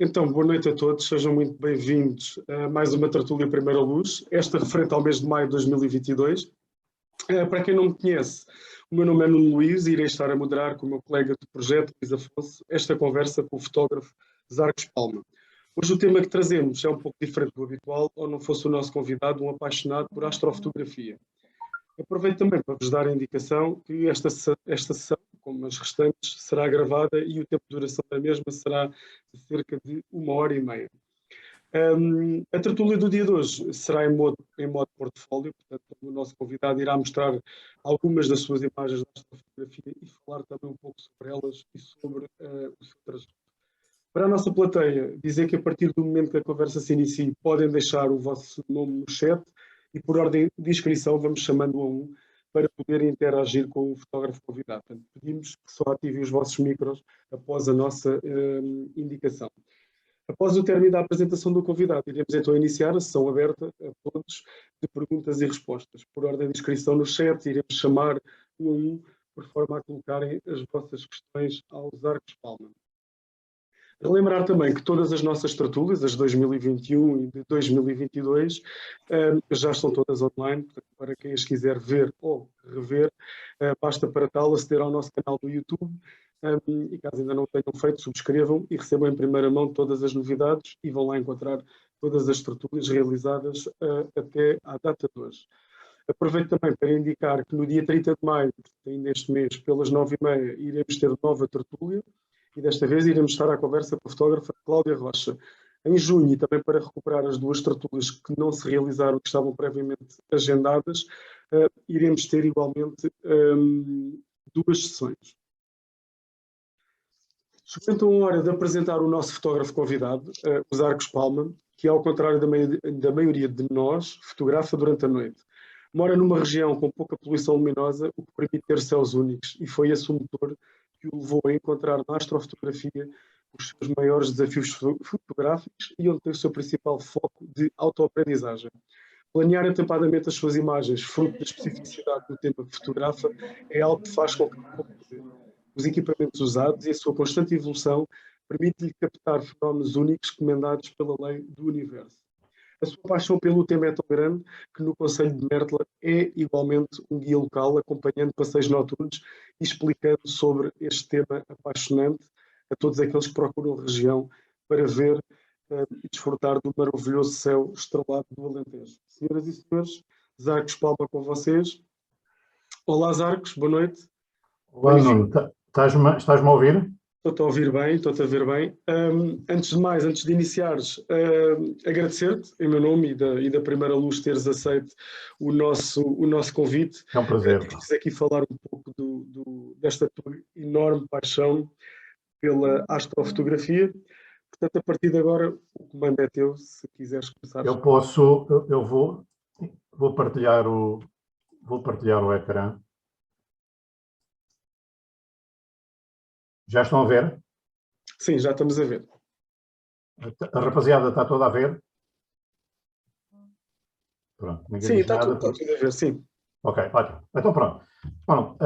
Então, boa noite a todos, sejam muito bem-vindos a mais uma tertúlia Primeira Luz, esta referente ao mês de maio de 2022. Para quem não me conhece, o meu nome é Nuno Luís e irei estar a moderar com o meu colega de projeto, Luís Afonso, esta conversa com o fotógrafo Zarcos Palma. Hoje o tema que trazemos é um pouco diferente do habitual, ou não fosse o nosso convidado um apaixonado por astrofotografia. Aproveito também para vos dar a indicação que esta sessão, como as restantes, será gravada e o tempo de duração da mesma será de cerca de 1h30. A tertúlia do dia de hoje será em modo portfólio, portanto o nosso convidado irá mostrar algumas das suas imagens da astrofotografia e falar também um pouco sobre elas e sobre o seu trajeto. Para a nossa plateia, dizer que a partir do momento que a conversa se inicie, podem deixar o vosso nome no chat e por ordem de inscrição vamos chamando a um para poderem interagir com o fotógrafo convidado. Portanto, pedimos que só ativem os vossos micros após a nossa indicação. Após o término da apresentação do convidado, iremos então iniciar a sessão aberta a todos de perguntas e respostas. Por ordem de inscrição no chat, iremos chamar um a um, por forma a colocarem as vossas questões aos Zarcos Palma. Relembrar também que todas as nossas tertúlias, as de 2021 e de 2022, já estão todas online, portanto, para quem as quiser ver ou rever, basta para tal aceder ao nosso canal do YouTube e caso ainda não tenham feito, subscrevam e recebam em primeira mão todas as novidades e vão lá encontrar todas as tertúlias realizadas até à data de hoje. Aproveito também para indicar que no dia 30 de maio, ainda este mês, pelas 9h30, iremos ter nova tertúlia. E desta vez iremos estar à conversa com a fotógrafa Cláudia Rocha. Em junho, e também para recuperar as duas tertúlias que não se realizaram, que estavam previamente agendadas, iremos ter igualmente duas sessões. Chegou então a hora de apresentar o nosso fotógrafo convidado, o Zarcos Palma, que ao contrário da maioria de nós, fotografa durante a noite. Mora numa região com pouca poluição luminosa, o que permite ter céus únicos, e foi esse o motor que o levou a encontrar na astrofotografia os seus maiores desafios fotográficos e onde tem o seu principal foco de autoaprendizagem. Planear atempadamente as suas imagens, fruto da especificidade do tema que fotografa, é algo que faz com que os equipamentos usados e a sua constante evolução permite-lhe captar fenómenos únicos recomendados pela lei do universo. A sua paixão pelo tema é tão grande que no Concelho de Mértola é igualmente um guia local, acompanhando passeios noturnos e explicando sobre este tema apaixonante a todos aqueles que procuram a região para ver e desfrutar do maravilhoso céu estrelado do Alentejo. Senhoras e senhores, Zarcos Palma com vocês. Olá Zarcos, boa noite. Olá Nuno, estás-me a ouvir? Estou-te a ouvir bem, estou-te a ver bem. Antes de mais, antes de iniciares, agradecer-te, em meu nome e da Primeira Luz, teres aceito o nosso convite. É um prazer. Quis aqui falar um pouco desta tua enorme paixão pela astrofotografia. Portanto, a partir de agora, o comando é teu, se quiseres começar. Eu vou partilhar o ecrã. Já estão a ver? Sim, já estamos a ver. A rapaziada está toda a ver? Pronto, sim, está tudo a ver, sim. Ok, ótimo. Então pronto. Bom,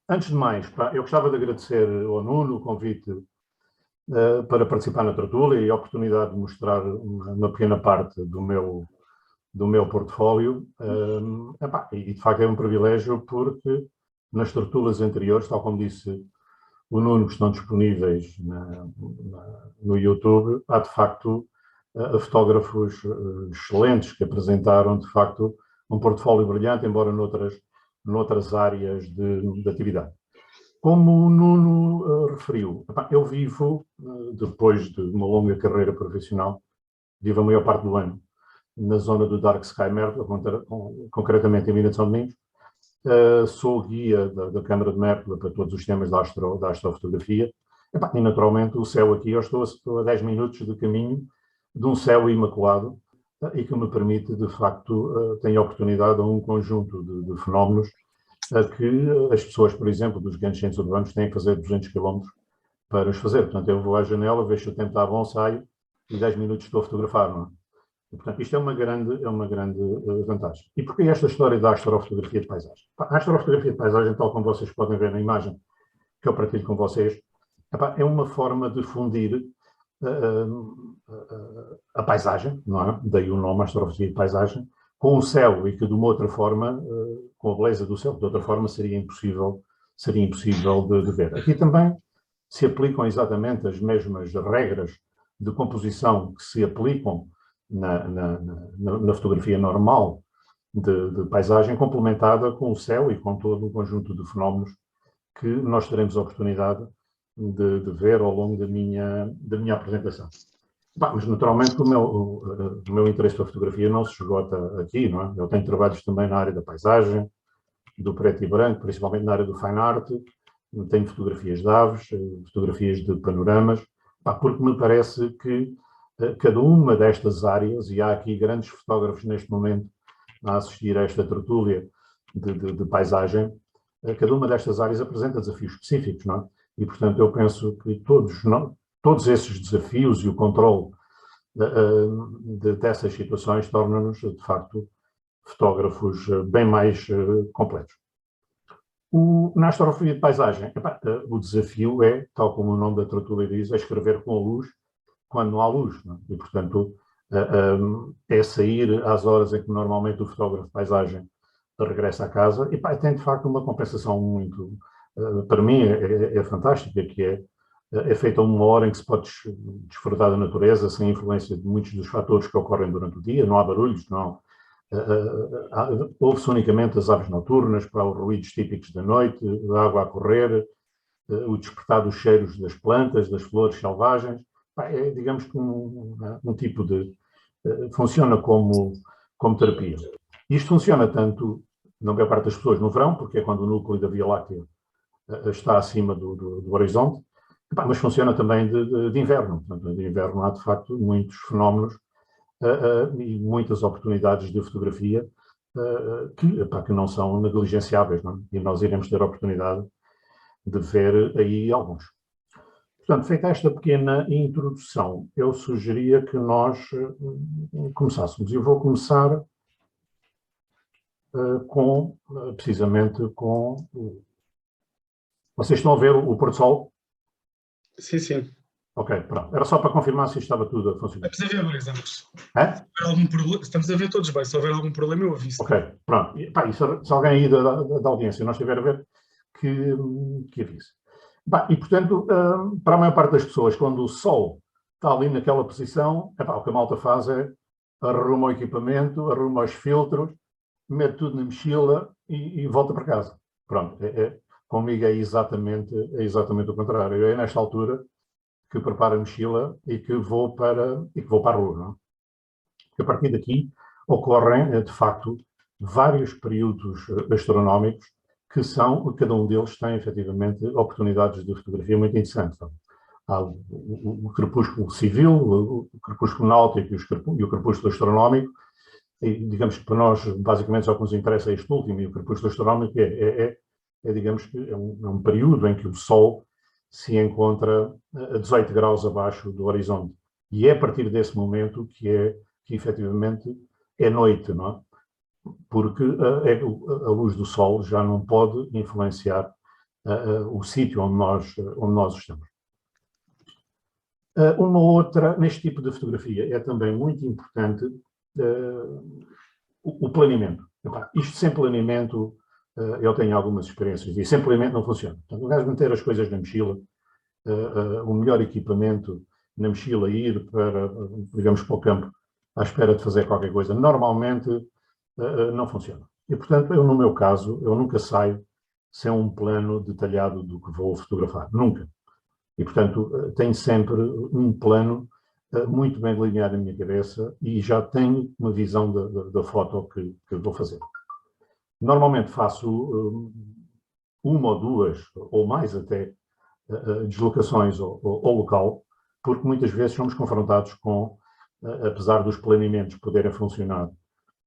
antes de mais, eu gostava de agradecer ao Nuno o convite para participar na tertúlia e a oportunidade de mostrar uma pequena parte do meu portfólio. E de facto é um privilégio porque nas tertúlias anteriores, tal como disse o Nuno, que estão disponíveis no YouTube, há de facto fotógrafos excelentes que apresentaram de facto um portfólio brilhante, embora noutras áreas de atividade. Como o Nuno referiu, eu vivo, depois de uma longa carreira profissional, vivo a maior parte do ano na zona do Dark Sky Mértola, concretamente em Mina de São Domingos. Sou guia da Câmara de Mértola para todos os temas da astrofotografia. E naturalmente o céu aqui, eu estou a 10 minutos de caminho de um céu imaculado e que me permite, de facto, ter a oportunidade a um conjunto de fenómenos que as pessoas, por exemplo, dos grandes centros urbanos têm que fazer 200 km para os fazer. Portanto, eu vou à janela, vejo se o tempo está bom, saio e 10 minutos estou a fotografar, não é? E, portanto, isto é uma grande vantagem. E porquê esta história da astrofotografia de paisagem? A astrofotografia de paisagem, tal como vocês podem ver na imagem que eu partilho com vocês, é uma forma de fundir a paisagem, não é? Daí o nome, astrofotografia de paisagem, com o céu, e que de uma outra forma, com a beleza do céu, de outra forma seria impossível de ver. Aqui também se aplicam exatamente as mesmas regras de composição que se aplicam na fotografia normal de paisagem, complementada com o céu e com todo o conjunto de fenómenos que nós teremos a oportunidade de ver ao longo da minha apresentação. Mas, naturalmente, o meu interesse pela fotografia não se esgota aqui, não é? Eu tenho trabalhos também na área da paisagem, do preto e branco, principalmente na área do fine art. Tenho fotografias de aves, fotografias de panoramas, porque me parece que cada uma destas áreas, e há aqui grandes fotógrafos neste momento a assistir a esta tertúlia de paisagem, cada uma destas áreas apresenta desafios específicos, não é? E, portanto, eu penso que todos esses desafios e o controle dessas situações tornam-nos, de facto, fotógrafos bem mais completos. Na astrofotografia de paisagem, o desafio é, tal como o nome da tertúlia diz, é escrever com a luz quando não há luz, não é? E, portanto, é sair às horas em que normalmente o fotógrafo de paisagem regressa a casa e tem, de facto, uma compensação muito, para mim, é fantástica, que é feita uma hora em que se pode desfrutar da natureza sem influência de muitos dos fatores que ocorrem durante o dia, não há barulhos, não ouve-se unicamente as aves noturnas, para os ruídos típicos da noite, a água a correr, o despertar dos cheiros das plantas, das flores selvagens. É, digamos que um tipo de... funciona como terapia. Isto funciona tanto, na maior parte das pessoas, no verão, porque é quando o núcleo da Via Láctea está acima do horizonte, mas funciona também de inverno. Portanto, de inverno há, de facto, muitos fenómenos e muitas oportunidades de fotografia que não são negligenciáveis, não é? E nós iremos ter a oportunidade de ver aí alguns. Portanto, feita esta pequena introdução, eu sugeria que nós começássemos. Eu vou começar precisamente com... Vocês estão a ver o pôr do sol? Sim, sim. Ok, pronto. Era só para confirmar se estava tudo a funcionar. Estamos a ver bem, Zambos. É? Estamos a ver todos bem. Se houver algum problema, eu aviso. Ok, pronto. E se alguém aí da audiência não estiver a ver, que avise. E, portanto, para a maior parte das pessoas, quando o sol está ali naquela posição, o que a malta faz é arruma o equipamento, arruma os filtros, mete tudo na mochila e volta para casa. Pronto, comigo é exatamente o contrário. É nesta altura que preparo a mochila e que vou para a rua, não é? Porque a partir daqui ocorrem, de facto, vários períodos astronómicos que cada um deles tem, efetivamente, oportunidades de fotografia muito interessantes. Há o crepúsculo civil, o crepúsculo náutico e o crepúsculo astronómico, e digamos que para nós, basicamente, só que nos interessa este último, e o crepúsculo astronómico digamos que é um período em que o Sol se encontra a 18 graus abaixo do horizonte. E é a partir desse momento que efetivamente é noite, não é? Porque a luz do Sol já não pode influenciar o sítio onde nós estamos. Uma outra, neste tipo de fotografia, é também muito importante o planeamento. Isto sem planeamento, eu tenho algumas experiências, e sem planeamento não funciona. Portanto, o gajo meter as coisas na mochila, o melhor equipamento na mochila e ir para, digamos, para o campo à espera de fazer qualquer coisa, normalmente não funciona. E, portanto, no meu caso, eu nunca saio sem um plano detalhado do que vou fotografar. Nunca. E, portanto, tenho sempre um plano muito bem delineado na minha cabeça e já tenho uma visão da foto que vou fazer. Normalmente faço uma ou duas, ou mais até, deslocações ao local, porque muitas vezes somos confrontados com, apesar dos planeamentos poderem funcionar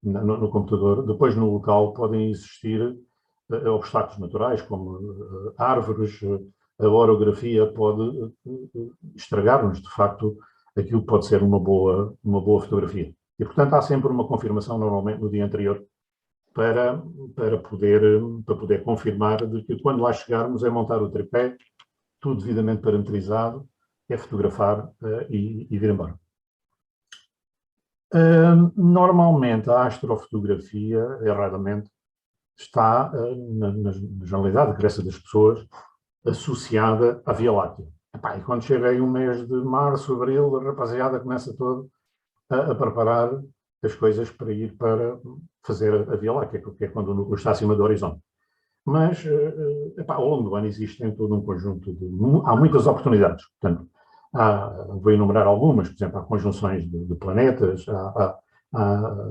no computador, depois no local podem existir obstáculos naturais, como árvores, a orografia pode estragar-nos, de facto, aquilo que pode ser uma boa fotografia. E, portanto, há sempre uma confirmação, normalmente, no dia anterior, para poder confirmar de que, quando lá chegarmos, é montar o tripé, tudo devidamente parametrizado, é fotografar e vir embora. Normalmente a astrofotografia, erradamente, está na generalidade, a crença das pessoas, associada à Via Láctea. E quando chega aí o mês de março, abril, a rapaziada começa todo a preparar as coisas para ir para fazer a Via Láctea, que é quando o núcleo está acima do horizonte. Mas, ao longo do ano existem todo um conjunto há muitas oportunidades. Portanto, vou enumerar algumas, por exemplo, há conjunções de planetas, há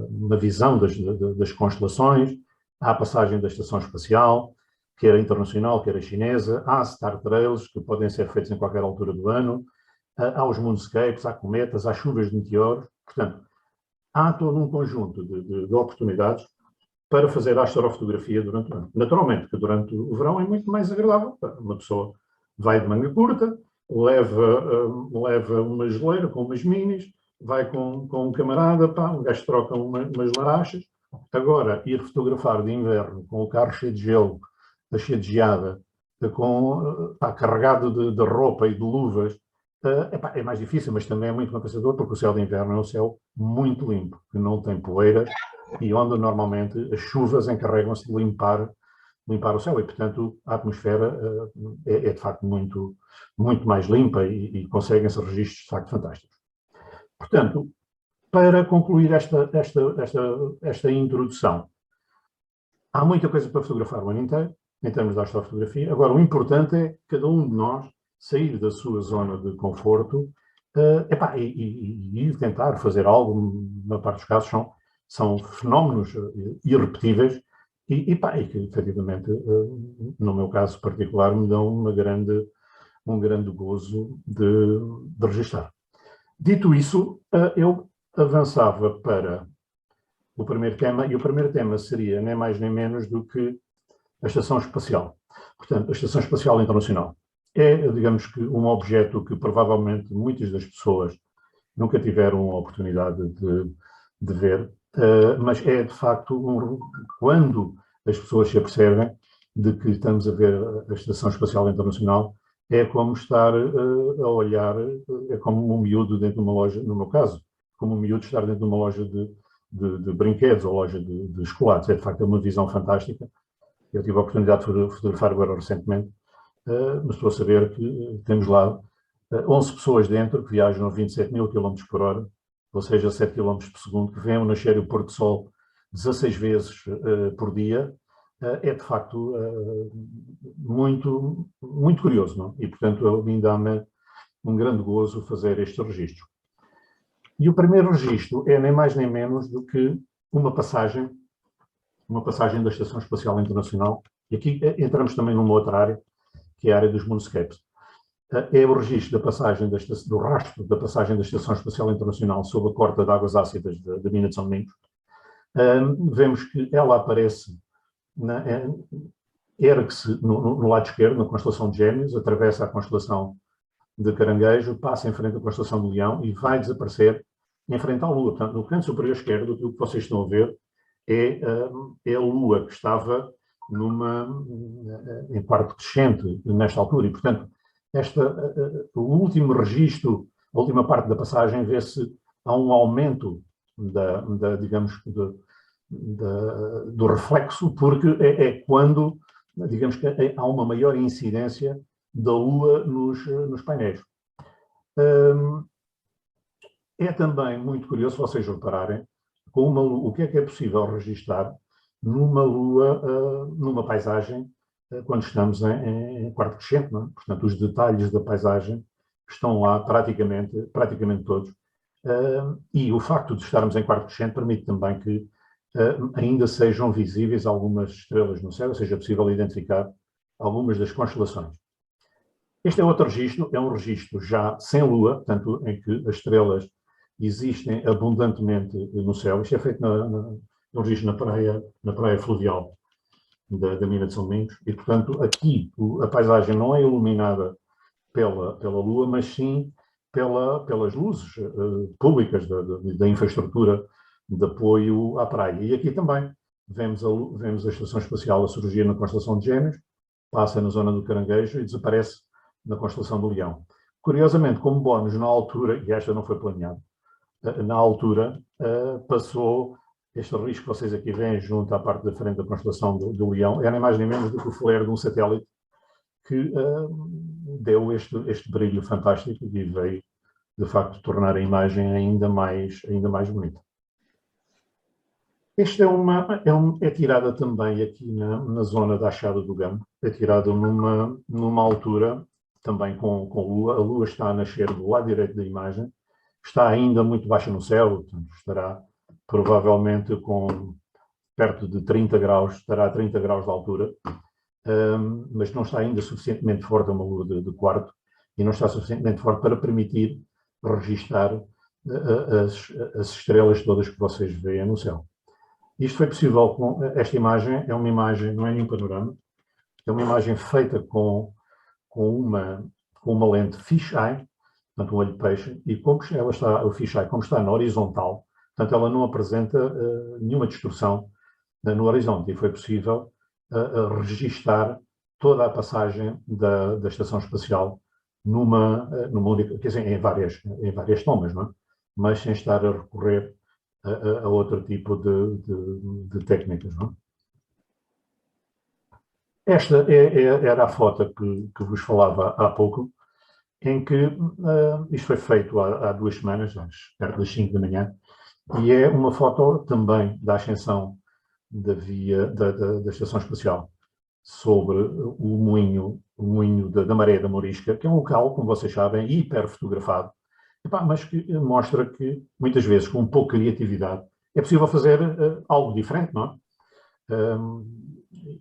uma visão das constelações, há a passagem da estação espacial, quer internacional, quer a chinesa, há Star Trails, que podem ser feitos em qualquer altura do ano, há os moonscapes, há cometas, há chuvas de meteoros. Portanto, há todo um conjunto de oportunidades para fazer a astrofotografia durante o ano. Naturalmente, que durante o verão é muito mais agradável. Uma pessoa vai de manga curta, leva uma geleira com umas minis, vai com um camarada, um gajo troca umas larachas. Agora, ir fotografar de inverno com o carro cheio de gelo, cheio de geada, carregado de roupa e de luvas, é mais difícil, mas também é muito compensador, porque o céu de inverno é um céu muito limpo, que não tem poeiras, e onde normalmente as chuvas encarregam-se de limpar o céu, e portanto a atmosfera é de facto muito, muito mais limpa e conseguem-se registros de facto fantásticos. Portanto, para concluir esta introdução, há muita coisa para fotografar o ano inteiro, em termos de astrofotografia. Agora, o importante é cada um de nós sair da sua zona de conforto e tentar fazer algo. Na parte dos casos são fenómenos irrepetíveis e que, efetivamente, no meu caso particular, me dão um grande gozo de registrar. Dito isso, eu avançava para o primeiro tema, e o primeiro tema seria nem mais nem menos do que a Estação Espacial. Portanto, a Estação Espacial Internacional é, digamos que, um objeto que provavelmente muitas das pessoas nunca tiveram a oportunidade de ver, mas é, de facto, quando as pessoas se apercebem de que estamos a ver a Estação Espacial Internacional, é como estar a olhar, é como um miúdo dentro de uma loja, no meu caso, como um miúdo estar dentro de uma loja de brinquedos ou loja de chocolates. É, de facto, uma visão fantástica. Eu tive a oportunidade de fotografar agora recentemente, mas estou a saber que temos lá 11 pessoas dentro que viajam a 27.000 km por hora, ou seja, 7 km por segundo, que veem o nascer e o pôr do sol 16 vezes por dia. É, de facto, muito, muito curioso, não? E, portanto, me dá-me um grande gozo fazer este registro. E o primeiro registro é nem mais nem menos do que uma passagem da Estação Espacial Internacional, e aqui entramos também numa outra área, que é a área dos moonscapes. É o registro da passagem do rastro da passagem da Estação Espacial Internacional sob a corta de águas ácidas da mina de São Domingos. Vemos que ela aparece, ergue-se no lado esquerdo, na constelação de Gêmeos, atravessa a constelação de Caranguejo, passa em frente à constelação de Leão e vai desaparecer em frente à Lua. Portanto, no canto superior esquerdo, o que vocês estão a ver é a Lua, que estava em parte crescente nesta altura. E, portanto, o último registro, a última parte da passagem, vê-se há um aumento digamos, do reflexo, porque é quando, digamos, que há uma maior incidência da Lua nos painéis. É também muito curioso, se vocês repararem, o que é possível registar numa Lua, numa paisagem, quando estamos em quarto crescente, não é? Portanto, os detalhes da paisagem estão lá praticamente todos. E o facto de estarmos em quarto crescente permite também que ainda sejam visíveis algumas estrelas no céu, ou seja, é possível identificar algumas das constelações. Este é outro registro, é um registro já sem Lua, portanto, em que as estrelas existem abundantemente no céu. Isto é feito no registro na praia fluvial da mina de São Domingos, e, portanto, aqui a paisagem não é iluminada pela Lua, mas sim pelas luzes públicas da infraestrutura de apoio à praia. E aqui também vemos a Estação Espacial a surgir na constelação de Gêmeos, passa na zona do Caranguejo e desaparece na constelação do Leão. Curiosamente, como bónus, na altura, e esta não foi planeada, na altura passou este risco que vocês aqui veem junto à parte da frente da constelação do Leão, era nem mais nem menos do que o flare de um satélite que deu este brilho fantástico e veio, de facto, tornar a imagem ainda mais bonita. Esta é tirada também aqui na zona da Achada do Gambo, é tirada numa altura também com Lua. A Lua está a nascer do lado direito da imagem, está ainda muito baixa no céu, portanto, estará provavelmente perto de 30 graus, estará a 30 graus de altura, mas não está ainda suficientemente forte, é uma Lua de quarto, e não está suficientemente forte para permitir registar as estrelas todas que vocês veem no céu. Isto foi possível com esta imagem, é uma imagem, não é nenhum panorama, é uma imagem feita com uma lente fisheye, portanto um olho de peixe, e como ela está, o fisheye, como está na horizontal, portanto ela não apresenta nenhuma distorção no horizonte, e foi possível registar toda a passagem da estação espacial numa única, quer dizer, em várias tomas, não é? Mas sem estar a recorrer a outro tipo de técnicas, não é? Esta era a foto que vos falava há pouco, em que isto foi feito há 2 semanas, perto das 5 da manhã, e é uma foto também da ascensão da Estação Espacial sobre o moinho da Maré da Mourisca, que é um local, como vocês sabem, hiper fotografado, mas que mostra que, muitas vezes, com um pouco de criatividade, é possível fazer algo diferente, não é?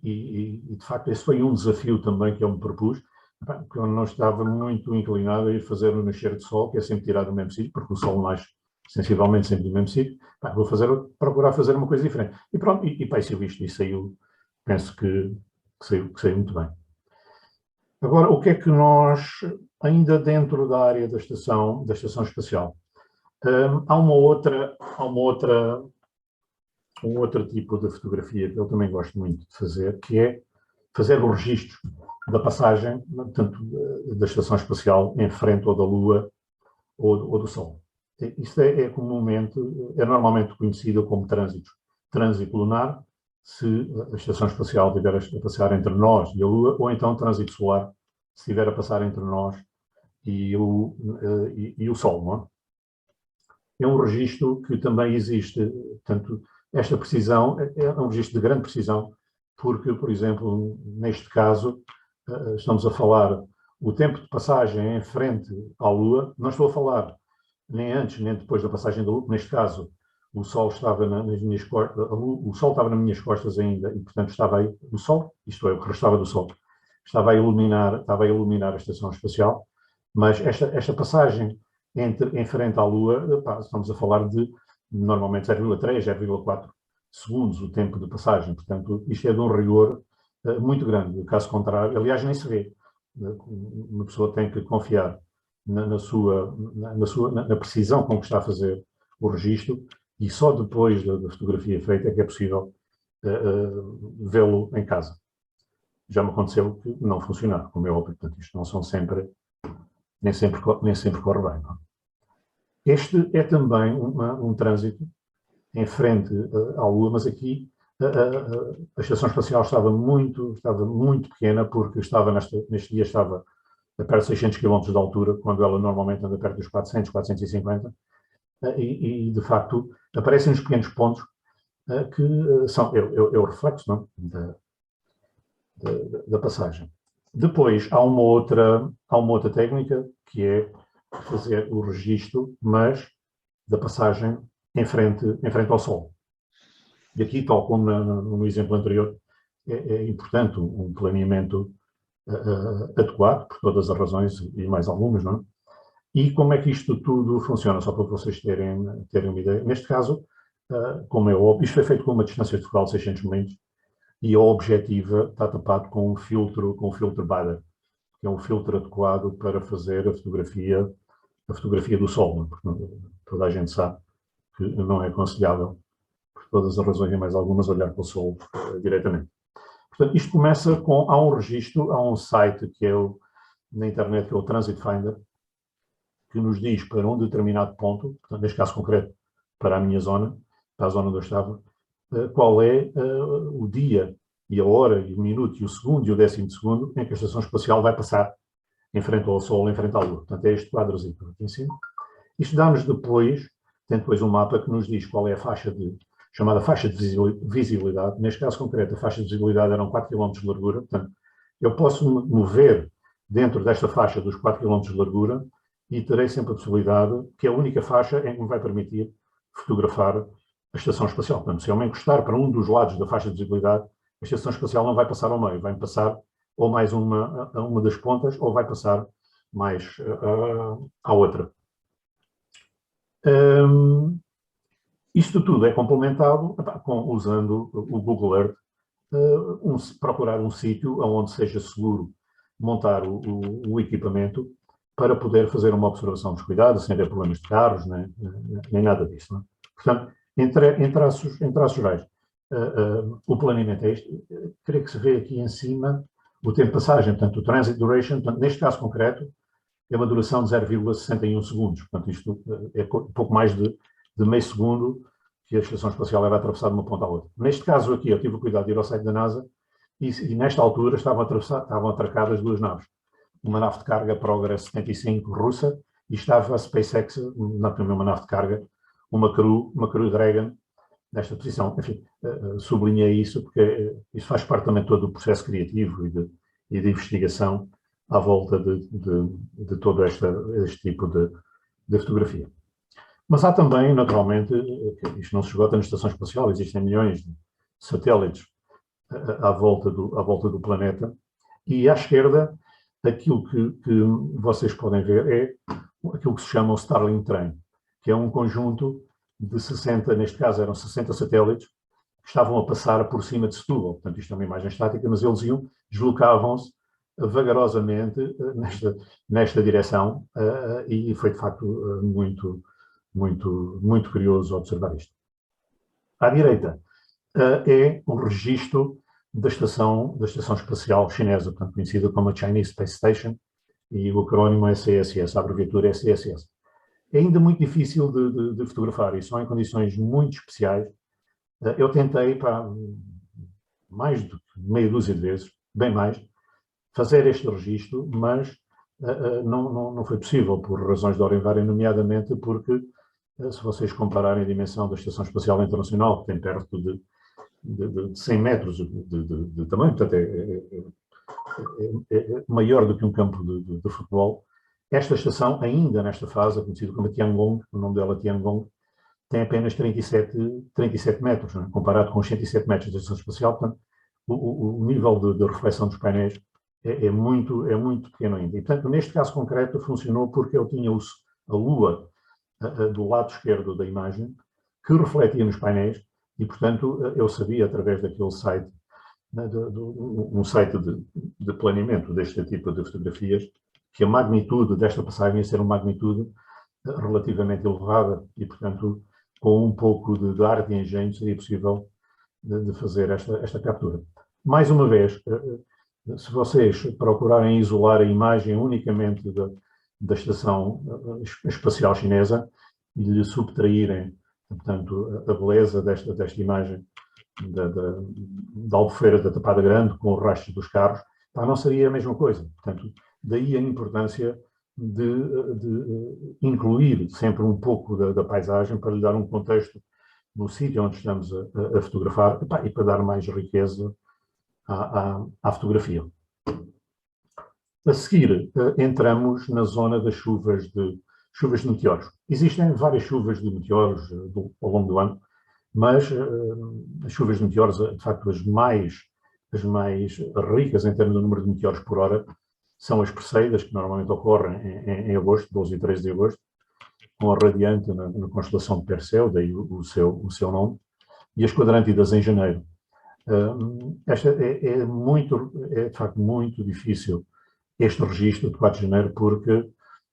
E, de facto, esse foi um desafio também que eu me propus, porque eu não estava muito inclinado a ir fazer o nascer de sol, que é sempre tirado do mesmo sítio, porque o sol nasce sensivelmente sempre do mesmo sítio. Procurar fazer uma coisa diferente. E pronto, e saiu isto, e saiu, penso que saiu muito bem. Agora, o que é que nós, ainda dentro da área da estação espacial, há um outro tipo de fotografia que eu também gosto muito de fazer, que é fazer o registro da passagem, tanto da estação espacial em frente ou da Lua ou do Sol. Isto é normalmente conhecido como trânsito lunar, se a estação espacial estiver a passar entre nós e a Lua, ou então trânsito solar, se estiver a passar entre nós e o Sol, não é? É um registro que também existe, portanto, esta precisão é um registro de grande precisão, porque, por exemplo, neste caso, estamos a falar o tempo de passagem em frente à Lua, não estou a falar nem antes nem depois da passagem da Lua, neste caso o Sol estava nas minhas costas, o Sol estava nas minhas costas ainda, e portanto estava aí o Sol, isto é, o que restava do Sol, estava a iluminar a estação espacial, mas esta passagem em frente à Lua, estamos a falar de normalmente 0,3, 0,4 segundos o tempo de passagem, portanto isto é de um rigor muito grande, caso contrário, aliás nem se vê, uma pessoa tem que confiar na precisão com que está a fazer o registro, e só depois da fotografia feita é que é possível vê-lo em casa. Já me aconteceu que não funcionar, como é óbvio, portanto isto não são nem sempre corre bem. Não? Este é também um trânsito em frente à Lua, mas aqui a estação espacial estava muito pequena, porque neste dia estava a perto de 600 km de altura, quando ela normalmente anda perto dos 400, 450, e de facto aparecem uns pequenos pontos que são o reflexo, não? Da passagem. Depois há uma outra técnica, que é fazer o registro, mas da passagem em frente ao Sol. E aqui, tal como no exemplo anterior, é importante um planeamento adequado, por todas as razões e mais algumas, não é? E como é que isto tudo funciona, só para vocês terem uma ideia. Neste caso, como é óbvio, isto foi feito com uma distância focal de 600 mm, e a objetiva está tapado com um filtro Bader, que é um filtro adequado para fazer a fotografia do Sol, não é? Porque toda a gente sabe que não é aconselhável, por todas as razões e mais algumas, olhar para o Sol diretamente. Portanto, isto começa há um registro, há um site que é na internet, que é o Transit Finder, que nos diz para um determinado ponto, portanto, neste caso concreto, para a minha zona, para a zona onde eu estava, qual é o dia e a hora, e o minuto, e o segundo, e o 10º segundo em que a estação espacial vai passar em frente ao Sol, em frente à Lua. Portanto, é este quadrozinho aqui em cima. Isto dá-nos depois, tem depois um mapa que nos diz qual é a faixa chamada faixa de visibilidade. Neste caso concreto, a faixa de visibilidade eram 4 km de largura. Portanto, eu posso me mover dentro desta faixa dos 4 km de largura e terei sempre a possibilidade, que é a única faixa em que me vai permitir fotografar a estação espacial. Portanto, se eu me encostar para um dos lados da faixa de visibilidade, a estação espacial não vai passar ao meio, vai passar ou mais a uma das pontas, ou vai passar mais à outra. Isto tudo é complementado usando o Google Earth, procurar um sítio onde seja seguro montar o equipamento para poder fazer uma observação dos cuidados, sem haver problemas de carros, nem nada disso. Não é? Portanto, em traços gerais, o planeamento é este. Creio que se vê aqui em cima o tempo de passagem, portanto, o transit duration, portanto, neste caso concreto, é uma duração de 0,61 segundos. Portanto, isto é pouco mais de meio segundo que a estação espacial era atravessar de uma ponta à outra. Neste caso aqui, eu tive o cuidado de ir ao site da NASA e nesta altura estavam atracadas duas naves. Uma nave de carga Progress 75 russa e estava a SpaceX, uma nave de carga, uma Crew Dragon, nesta posição. Enfim, sublinhei isso porque isso faz parte também todo do processo criativo e de investigação à volta de todo este tipo de fotografia. Mas há também, naturalmente, isto não se esgota na estação espacial, existem milhões de satélites à volta do planeta, e à esquerda, aquilo que vocês podem ver é aquilo que se chama o Starlink Train, que é um conjunto de 60, neste caso eram 60 satélites, que estavam a passar por cima de Setúbal. Portanto, isto é uma imagem estática, mas eles deslocavam-se vagarosamente nesta direção, e foi, de facto, muito curioso observar isto. À direita é um registro da estação espacial chinesa, portanto, conhecida como a Chinese Space Station, e o acrónimo é CSS, a abreviatura é CSS. É ainda muito difícil de fotografar, e só em condições muito especiais. Eu tentei, mais de meia dúzia de vezes, bem mais, fazer este registro, mas não foi possível, por razões de ordem vária, nomeadamente porque, se vocês compararem a dimensão da Estação Espacial Internacional, que tem perto de 100 metros de tamanho, portanto é maior do que um campo de futebol, esta estação, ainda nesta fase, conhecida como a Tiangong, o nome dela é Tiangong, tem apenas 37 metros, né? Comparado com os 107 metros da Estação Espacial. Portanto, o nível de reflexão dos painéis é muito pequeno ainda. E, portanto, neste caso concreto, funcionou porque eu tinha a Lua do lado esquerdo da imagem, que refletia nos painéis, e, portanto, eu sabia, através daquele site, um site de planeamento deste tipo de fotografias, que a magnitude desta passagem ia ser uma magnitude relativamente elevada e, portanto, com um pouco de arte e engenho seria possível de fazer esta captura. Mais uma vez, se vocês procurarem isolar a imagem unicamente da estação espacial chinesa e lhe subtraírem, portanto, a beleza desta imagem da Albufeira da Tapada Grande com o rastro dos carros, não seria a mesma coisa. Portanto, daí a importância de incluir sempre um pouco da paisagem para lhe dar um contexto no sítio onde estamos a fotografar e para dar mais riqueza à fotografia. A seguir, entramos na zona das chuvas de meteoros. Existem várias chuvas de meteoros ao longo do ano, mas as chuvas de meteoros, de facto, as mais ricas em termos do número de meteoros por hora, são as Perseidas, que normalmente ocorrem em agosto, 12 e 13 de agosto, com a radiante na constelação de Perseu, daí o seu nome, e as Quadrântidas em janeiro. Esta é de facto muito difícil este registro de 4 de janeiro, porque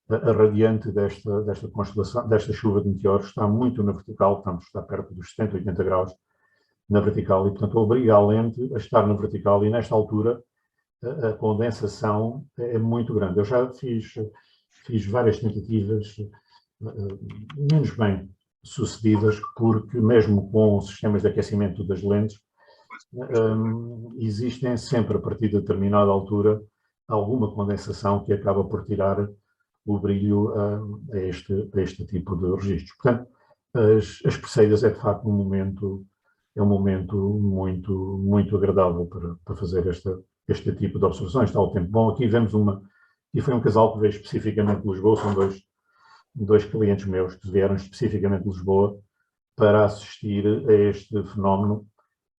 a radiante desta constelação, desta chuva de meteoros, está muito na vertical, está perto dos 70, 80 graus na vertical, e portanto obriga a lente a estar na vertical, e nesta altura a condensação é muito grande. Eu já fiz fiz várias tentativas menos bem sucedidas, porque mesmo com sistemas de aquecimento das lentes, existem sempre, a partir de determinada altura, alguma condensação que acaba por tirar o brilho a este tipo de registros. Portanto, as Perseidas é de facto um momento muito agradável para fazer este tipo de observações. Está o tempo bom. Aqui vemos e foi um casal que veio especificamente de Lisboa, são dois clientes meus que vieram especificamente de Lisboa para assistir a este fenómeno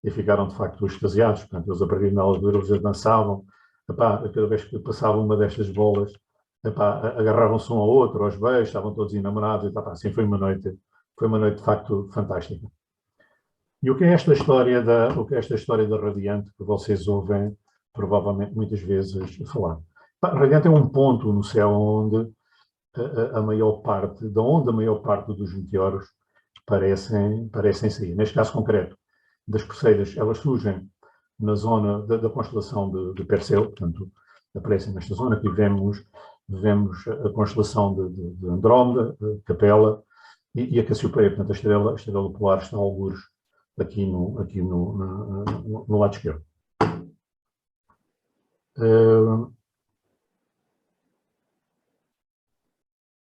e ficaram de facto extasiados. Portanto, eles a partir da altura eles dançavam, cada vez que passava uma destas bolas, agarravam-se um ao outro, aos beijos, estavam todos enamorados, e assim foi uma noite de facto fantástica. E o que é esta história da Radiante que vocês ouvem provavelmente muitas vezes falar? Radiante é um ponto no céu onde a maior parte dos meteoros parecem sair. Neste caso concreto, das Perseidas, elas surgem na zona da constelação de Perseu, portanto, aparecem nesta zona. Aqui vemos a constelação de Andrómeda, Capela e a Cassiopeia, portanto, a estrela polar está a algures aqui no lado esquerdo.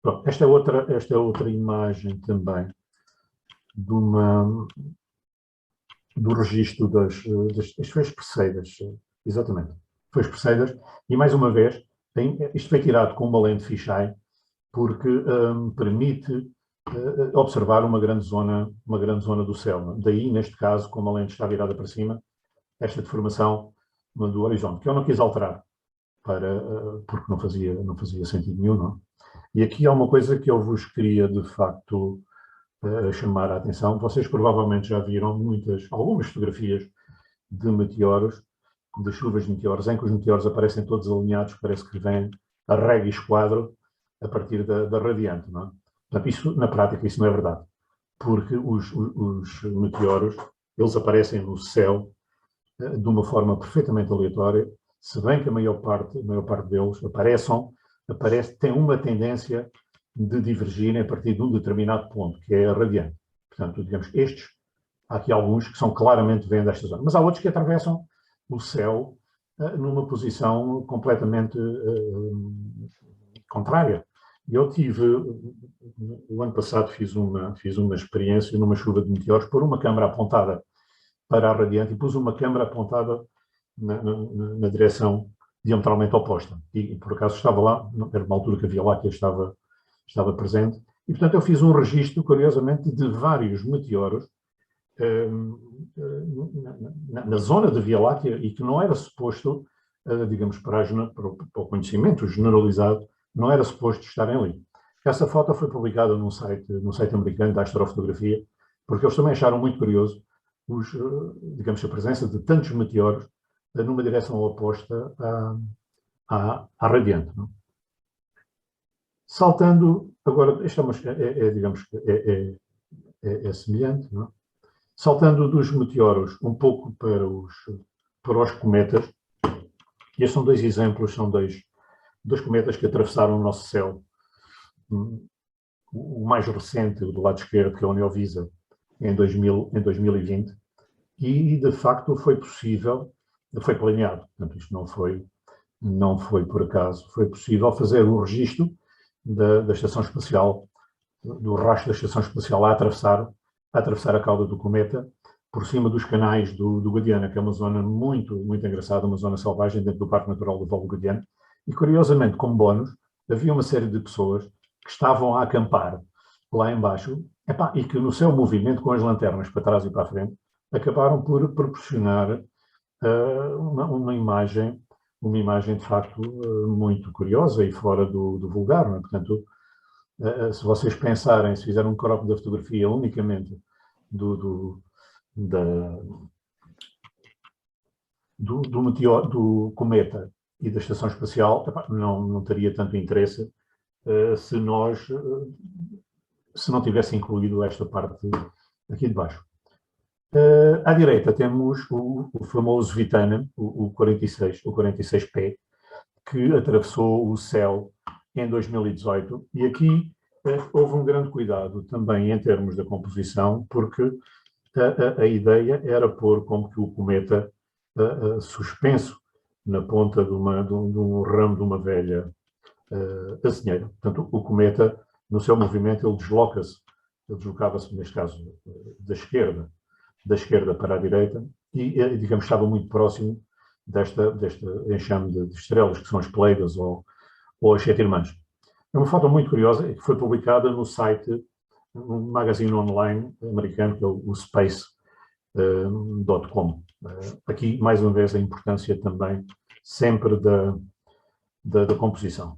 Pronto, esta é outra imagem também do registro das Perseidas, exatamente, foi Perseidas, e mais uma vez, isto foi tirado com uma lente fisheye, porque permite observar uma grande zona do céu. Daí, neste caso, como a lente está virada para cima, esta deformação do horizonte, que eu não quis alterar, porque não fazia sentido nenhum, não? E aqui há uma coisa que eu vos queria, de facto, chamar a atenção. Vocês provavelmente já viram algumas fotografias de meteoros, de chuvas de meteoros, em que os meteoros aparecem todos alinhados, parece que vêm a régua e esquadro a partir da radiante, não é? Portanto, na prática, isso não é verdade, porque os meteoros, eles aparecem no céu de uma forma perfeitamente aleatória, se bem que a maior parte deles têm uma tendência de divergirem a partir de um determinado ponto, que é a radiante. Portanto, digamos, há aqui alguns que são claramente vêm desta zona, mas há outros que atravessam o céu numa posição completamente contrária. Eu o ano passado fiz uma experiência numa chuva de meteoros, pôr uma câmara apontada para a radiante e pus uma câmara apontada na direção diametralmente oposta. E por acaso estava lá, era uma altura que a Via Láctea estava presente, e portanto eu fiz um registro, curiosamente, de vários meteoros na zona da Via Láctea e que não era suposto, digamos, para o conhecimento generalizado, não era suposto estarem ali. Essa foto foi publicada num site americano da astrofotografia, porque eles também acharam muito curioso digamos, a presença de tantos meteoros numa direção oposta à radiante. Não? Saltando, agora, isto digamos, é semelhante, não? Saltando dos meteoros um pouco para os cometas, e estes são dois exemplos, são dois cometas que atravessaram o nosso céu. O mais recente, o do lado esquerdo, que é o Neovisa, em 2020, e de facto foi possível, foi planeado, portanto isto não foi por acaso, foi possível fazer o registro da estação espacial, do rastro da estação espacial a atravessar a cauda do cometa, por cima dos canais do Guadiana, que é uma zona muito, muito engraçada, uma zona selvagem dentro do Parque Natural do Val do Guadiana, e curiosamente, como bónus, havia uma série de pessoas que estavam a acampar lá embaixo, e que no seu movimento com as lanternas para trás e para a frente, acabaram por proporcionar uma imagem de facto muito curiosa e fora do vulgar, não é? Portanto, se vocês pensarem, se fizerem um crop da fotografia unicamente do meteoro, do cometa e da estação espacial, não teria tanto interesse se não tivesse incluído esta parte aqui de baixo. À direita temos o famoso Vitanen, o 46P, que atravessou o céu em 2018, e aqui houve um grande cuidado também em termos da composição, porque a ideia era pôr como que o cometa suspenso na ponta de um ramo de uma velha azinheira. Portanto, o cometa, no seu movimento, ele deslocava-se, neste caso, da esquerda para a direita, e, digamos, estava muito próximo deste enxame de estrelas, que são as Pleiades ou as Sete Irmãs. É uma foto muito curiosa, que foi publicada no site, num magazine online americano, que é o Space.com. Aqui, mais uma vez, a importância também sempre da composição.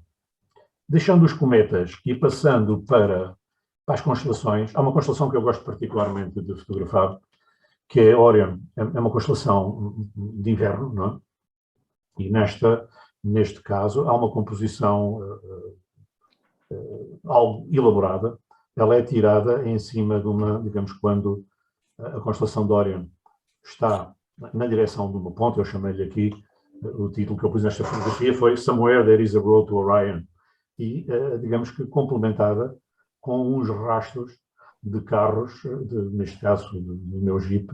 Deixando os cometas e passando para as constelações, há uma constelação que eu gosto particularmente de fotografar, que é Orion. É uma constelação de inverno, não é? E neste caso há uma composição algo elaborada. Ela é tirada em cima de digamos, quando a constelação de Orion está na direção de uma ponte. Eu chamei-lhe aqui, o título que eu pus nesta fotografia foi Somewhere There is a Road to Orion. E, digamos que complementada com uns rastros de carros, neste caso do meu Jeep,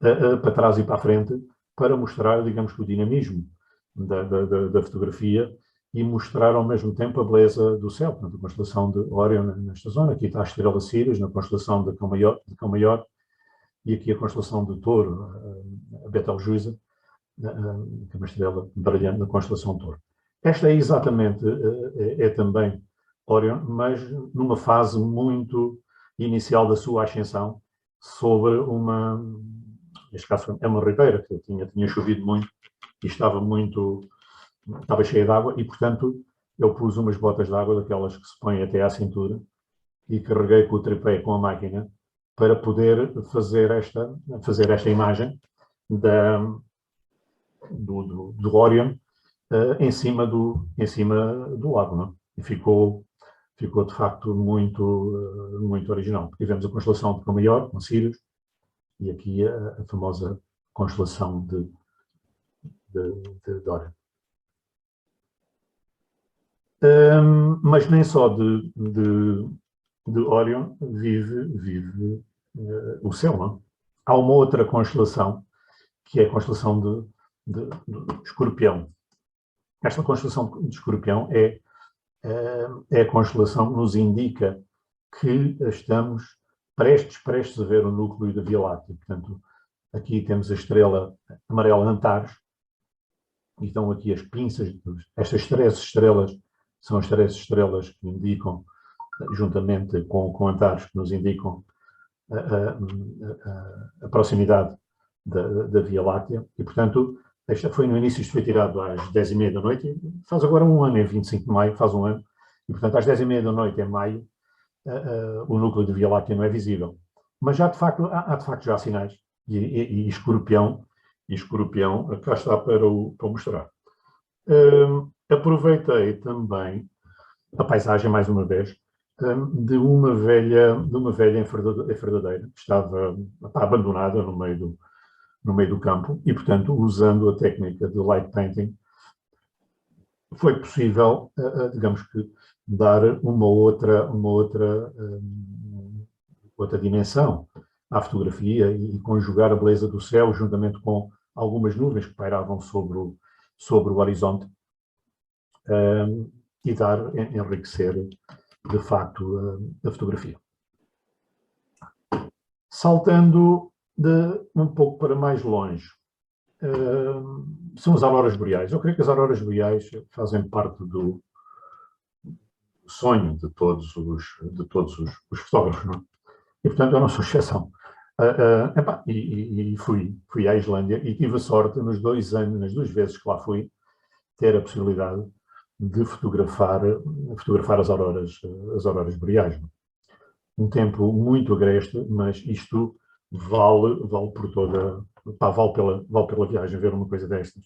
para trás e para a frente, para mostrar, digamos que o dinamismo da fotografia e mostrar ao mesmo tempo a beleza do céu. Portanto, a constelação de Orion nesta zona, aqui está a estrela Sirius, na constelação de Cão Maior, e aqui a constelação de Touro, a Betelgeuse, que é uma estrela brilhante na constelação de Touro. Esta é exatamente, é também Orion, mas numa fase muito inicial da sua ascensão, sobre neste caso é uma ribeira, que tinha chovido muito e estava cheia de água, e portanto eu pus umas botas de água, daquelas que se põem até à cintura, e carreguei com o tripé com a máquina para poder fazer esta imagem do Orion em cima do lago, não? E ficou de facto muito original. Tivemos a constelação de Cão Maior, com Sirius, e aqui a famosa constelação de Orion. Mas nem só de Orion vive o céu, não? Há uma outra constelação, que é a constelação de Escorpião. Esta constelação de Escorpião é a constelação que nos indica que estamos prestes a ver o núcleo da Via Láctea. Portanto, aqui temos a estrela amarela Antares, e estão aqui as pinças. Estas 3 estrelas são as 3 estrelas que indicam, juntamente com Antares, que nos indicam a proximidade da Via Láctea. E, portanto, esta foi no início, isto foi tirado às 10h30 da noite, faz agora um ano, é 25 de maio, faz um ano, e portanto às 10h30 da noite em maio, o núcleo de Via Láctea não é visível. Mas já de facto, há de facto já sinais, e Escorpião, cá está para mostrar. Aproveitei também a paisagem, mais uma vez, de uma velha enferdadeira, que estava abandonada no meio do campo, e, portanto, usando a técnica de light painting, foi possível, digamos que, dar uma outra dimensão à fotografia e conjugar a beleza do céu juntamente com algumas nuvens que pairavam sobre o horizonte, e enriquecer, de facto, a fotografia. Saltando um pouco para mais longe, são as auroras boreais. Eu creio que as auroras boreais fazem parte do sonho de todos os fotógrafos, não é? E, portanto, eu não sou exceção. E fui à Islândia e tive a sorte, nas 2 vezes que lá fui, ter a possibilidade de fotografar as auroras boreais. Um tempo muito agreste, mas isto vale por toda, vale pela viagem ver uma coisa destas.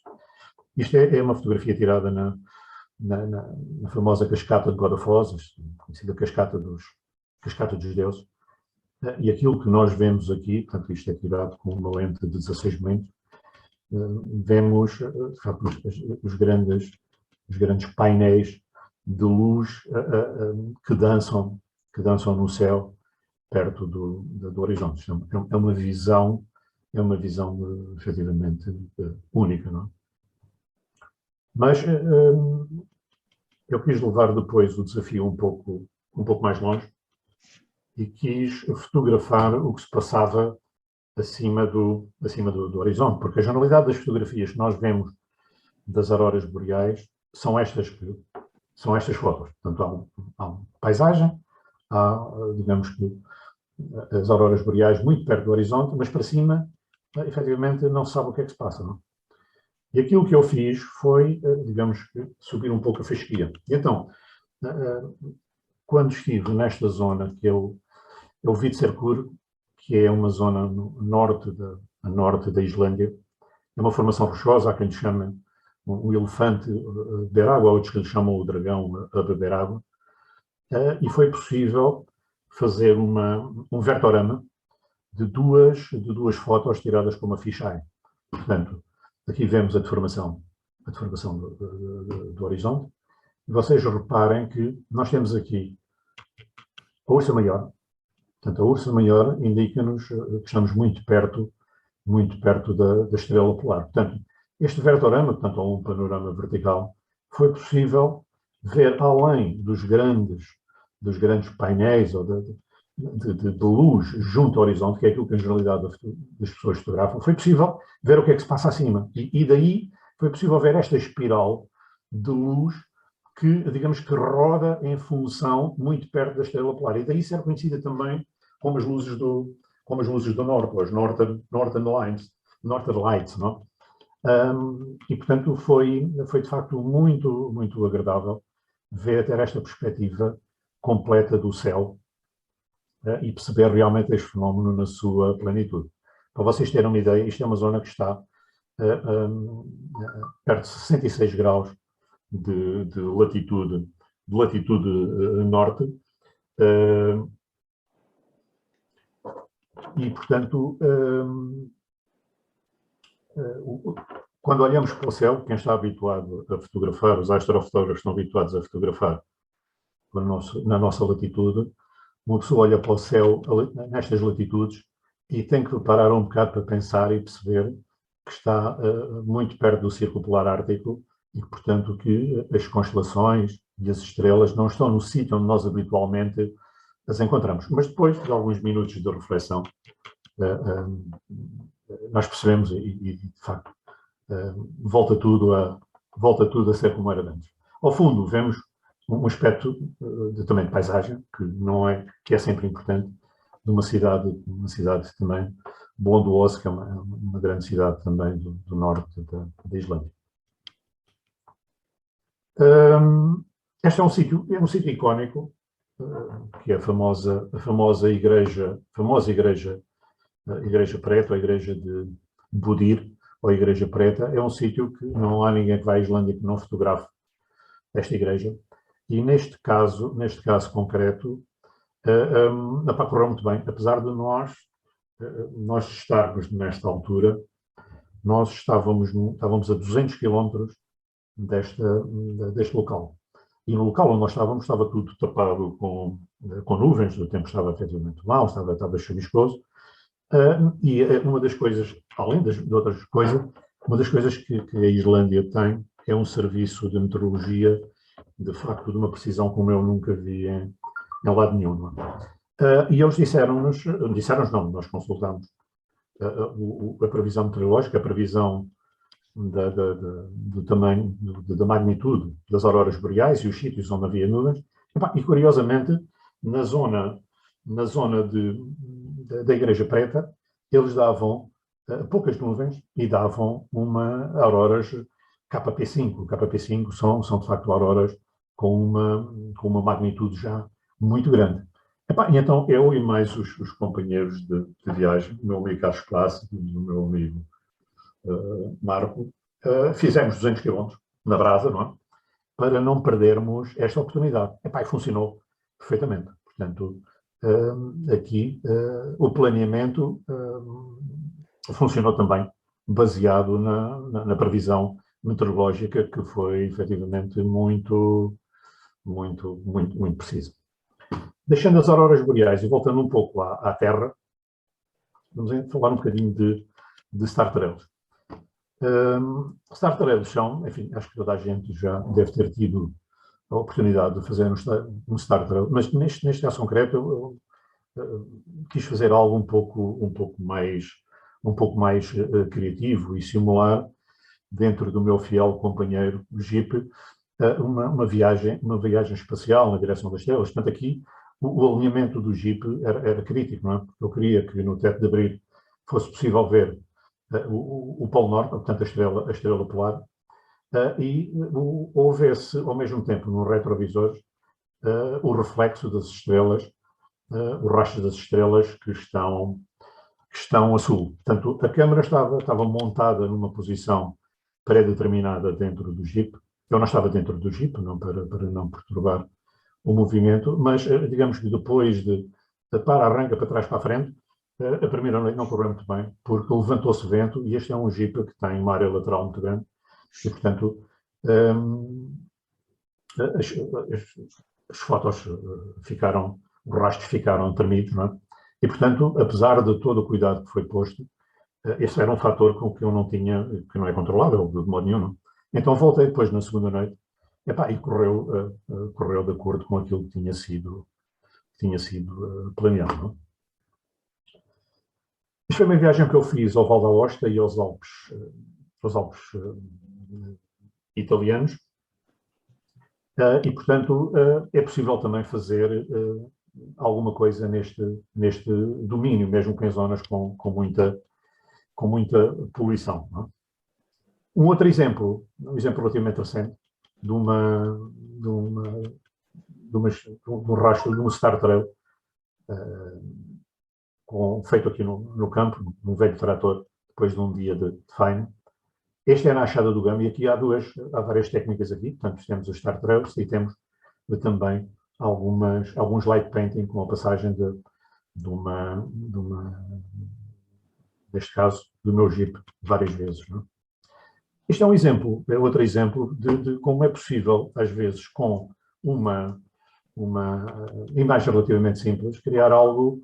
Isto é uma fotografia tirada na famosa cascata de Godafoz, conhecida cascata dos deuses, e aquilo que nós vemos aqui, portanto isto é tirado com uma lente de 16mm, vemos de facto os grandes painéis de luz que dançam no céu perto do horizonte. É uma visão, efetivamente única, não é? Mas eu quis levar depois o desafio um pouco mais longe e quis fotografar o que se passava acima do horizonte, porque a generalidade das fotografias que nós vemos das auroras boreais são estas fotos. Portanto, há uma paisagem, há, digamos que, as auroras boreais muito perto do horizonte, mas para cima, efetivamente, não se sabe o que é que se passa, não? E aquilo que eu fiz foi, digamos que, subir um pouco a fasquia. E então, quando estive nesta zona que eu vi de Serkur, que é uma zona a norte da Islândia, é uma formação rochosa, há quem lhe chame um elefante beber água, outros que lhe chamam o dragão a beber água, e foi possível fazer um vertorama de duas fotos tiradas com uma fisheye. Portanto, aqui vemos a deformação do horizonte, e vocês reparem que nós temos aqui a Ursa Maior. Portanto, a Ursa Maior indica-nos que estamos muito perto da estrela polar. Portanto, este vertorama, portanto, um panorama vertical, foi possível ver além dos grandes painéis ou de luz junto ao horizonte, que é aquilo que, na generalidade, das pessoas fotografam, foi possível ver o que é que se passa acima. E daí foi possível ver esta espiral de luz que, digamos que roda em função muito perto da estrela polar. E daí ser conhecida também como as luzes do norte, as Northern Lights, não? E, portanto, foi de facto muito, muito agradável ter esta perspectiva completa do céu e perceber realmente este fenómeno na sua plenitude. Para vocês terem uma ideia, isto é uma zona que está perto de 66 graus de latitude norte, e, portanto, quando olhamos para o céu, quem está habituado a fotografar, os astrofotógrafos estão habituados a fotografar na nossa latitude, uma pessoa olha para o céu nestas latitudes e tem que parar um bocado para pensar e perceber que está muito perto do Círculo Polar Ártico e, portanto, que as constelações e as estrelas não estão no sítio onde nós habitualmente as encontramos. Mas depois de alguns minutos de reflexão, nós percebemos e de facto, volta tudo a ser como era antes. Ao fundo, vemos um aspecto também de paisagem, que é sempre importante, de uma cidade também bondosa, que é uma grande cidade também do norte da Islândia. Este é um sítio icónico, que é a famosa igreja Preta, ou a igreja de Budir, ou a igreja Preta. É um sítio que não há ninguém que vá à Islândia que não fotografe esta igreja. E neste caso concreto, correu muito bem. Apesar de nós estarmos nesta altura, nós estávamos a 200 km deste local. E no local onde nós estávamos estava tudo tapado com nuvens, o tempo estava efetivamente mau, estava chuviscoso. E uma das coisas, além de outras coisas, uma das coisas que a Islândia tem é um serviço de meteorologia, de facto, de uma precisão como eu nunca vi em lado nenhum. E eles disseram-nos, não, nós consultámos a previsão meteorológica, a previsão do tamanho, da magnitude das auroras boreais e os sítios onde havia nuvens. E, curiosamente, na zona da Igreja Preta, eles davam poucas nuvens e davam auroras KP5. KP5 são de facto auroras com uma magnitude já muito grande. E então eu e mais os companheiros de viagem, o meu amigo Carlos Classe e o meu amigo Marco, fizemos 200 km na brasa, não é? Para não perdermos esta oportunidade. E funcionou perfeitamente. Portanto, aqui o planeamento funcionou também baseado na previsão meteorológica, que foi efetivamente muito muito precisa. Deixando as auroras boreais e voltando um pouco à Terra, vamos falar um bocadinho de Star Trails. Star Trails são, enfim, acho que toda a gente já deve ter tido a oportunidade de fazer um Star Trail, mas neste caso concreto eu quis fazer algo um pouco mais criativo e simular, dentro do meu fiel companheiro, o Jeep, uma viagem espacial na direção das estrelas. Portanto, aqui o alinhamento do Jeep era crítico, não é? Porque eu queria que no teto de abril fosse possível ver o Polo Norte, portanto a estrela polar, e houvesse ao mesmo tempo no retrovisor o reflexo das estrelas, o rastro das estrelas que estão a sul. Portanto, a câmara estava montada numa posição pré-determinada dentro do Jeep. Eu não estava dentro do Jeep, não para não perturbar o movimento, mas digamos que depois de arranca para trás para a frente, a primeira noite não correu muito bem, porque levantou-se vento e este é um Jeep que tem uma área lateral muito grande e, portanto, as fotos ficaram, os rastros ficaram tremidos, não é? E, portanto, apesar de todo o cuidado que foi posto, esse era um fator com que eu não tinha, que não é controlável de modo nenhum, não? Então voltei depois na segunda noite, e correu de acordo com aquilo que tinha sido planeado, não? Isto foi uma viagem que eu fiz ao Val d'Aosta e aos Alpes italianos, e, portanto, é possível também fazer alguma coisa neste domínio, mesmo que em zonas com muita poluição, não? Um outro exemplo, um exemplo relativamente recente, de um rastro de um Star Trail feito aqui no campo, num velho trator, depois de um dia de faina. Este é na Achada do Gama e aqui há várias técnicas aqui, portanto temos os Star Trails e temos também alguns light painting com a passagem neste caso, do meu Jeep várias vezes, não? Isto é um exemplo, é outro exemplo de como é possível, às vezes, com uma imagem relativamente simples, criar algo,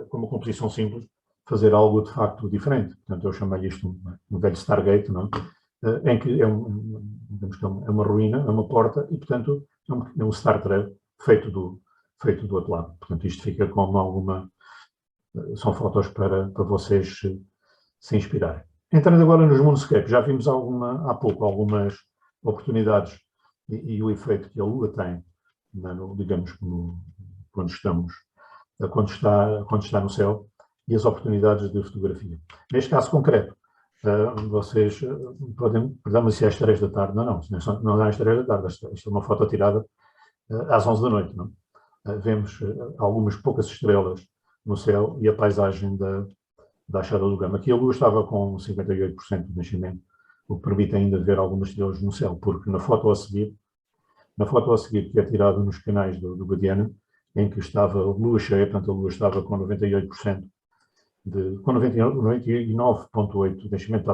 com uma composição simples, fazer algo de facto diferente. Portanto, eu chamei isto um velho Stargate, não é? Em que digamos que é uma ruína, é uma porta, e, portanto, é um Star Trek feito do outro lado. Portanto, isto fica como são fotos para vocês se inspirarem. Entrando agora nos Moonscape, já vimos há pouco algumas oportunidades e o efeito que a Lua tem, digamos, quando está no céu, e as oportunidades de fotografia. Neste caso concreto, vocês podem perguntar-me se é às 3 da tarde. Não é às 3 da tarde, isto é uma foto tirada às 11 da noite. Não? Vemos algumas poucas estrelas no céu e a paisagem da Achada do Gama. Aqui a Lua estava com 58% de nascimento, o que permite ainda ver algumas estrelas no céu, porque na foto a seguir, que é tirada nos canais do Guadiana, em que estava a Lua cheia, portanto a Lua estava com 98%, com 99,8% de nascimento,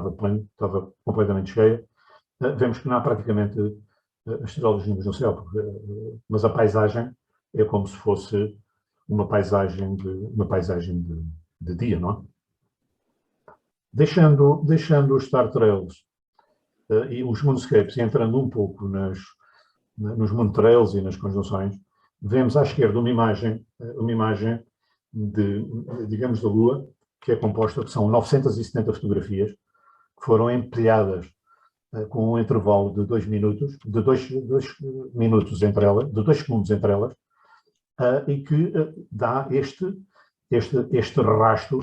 estava completamente cheia. Vemos que não há praticamente estrelas nenhumas no céu, mas a paisagem é como se fosse uma paisagem de dia, não é? Deixando os Star Trails e os Moonscapes, e entrando um pouco nos Moon Trails e nas conjunções, vemos à esquerda uma imagem digamos, da Lua, que é composta, que são 970 fotografias, que foram empilhadas com um intervalo de 2 minutos, de 2 minutos entre elas, de 2 segundos entre elas, e que dá este rastro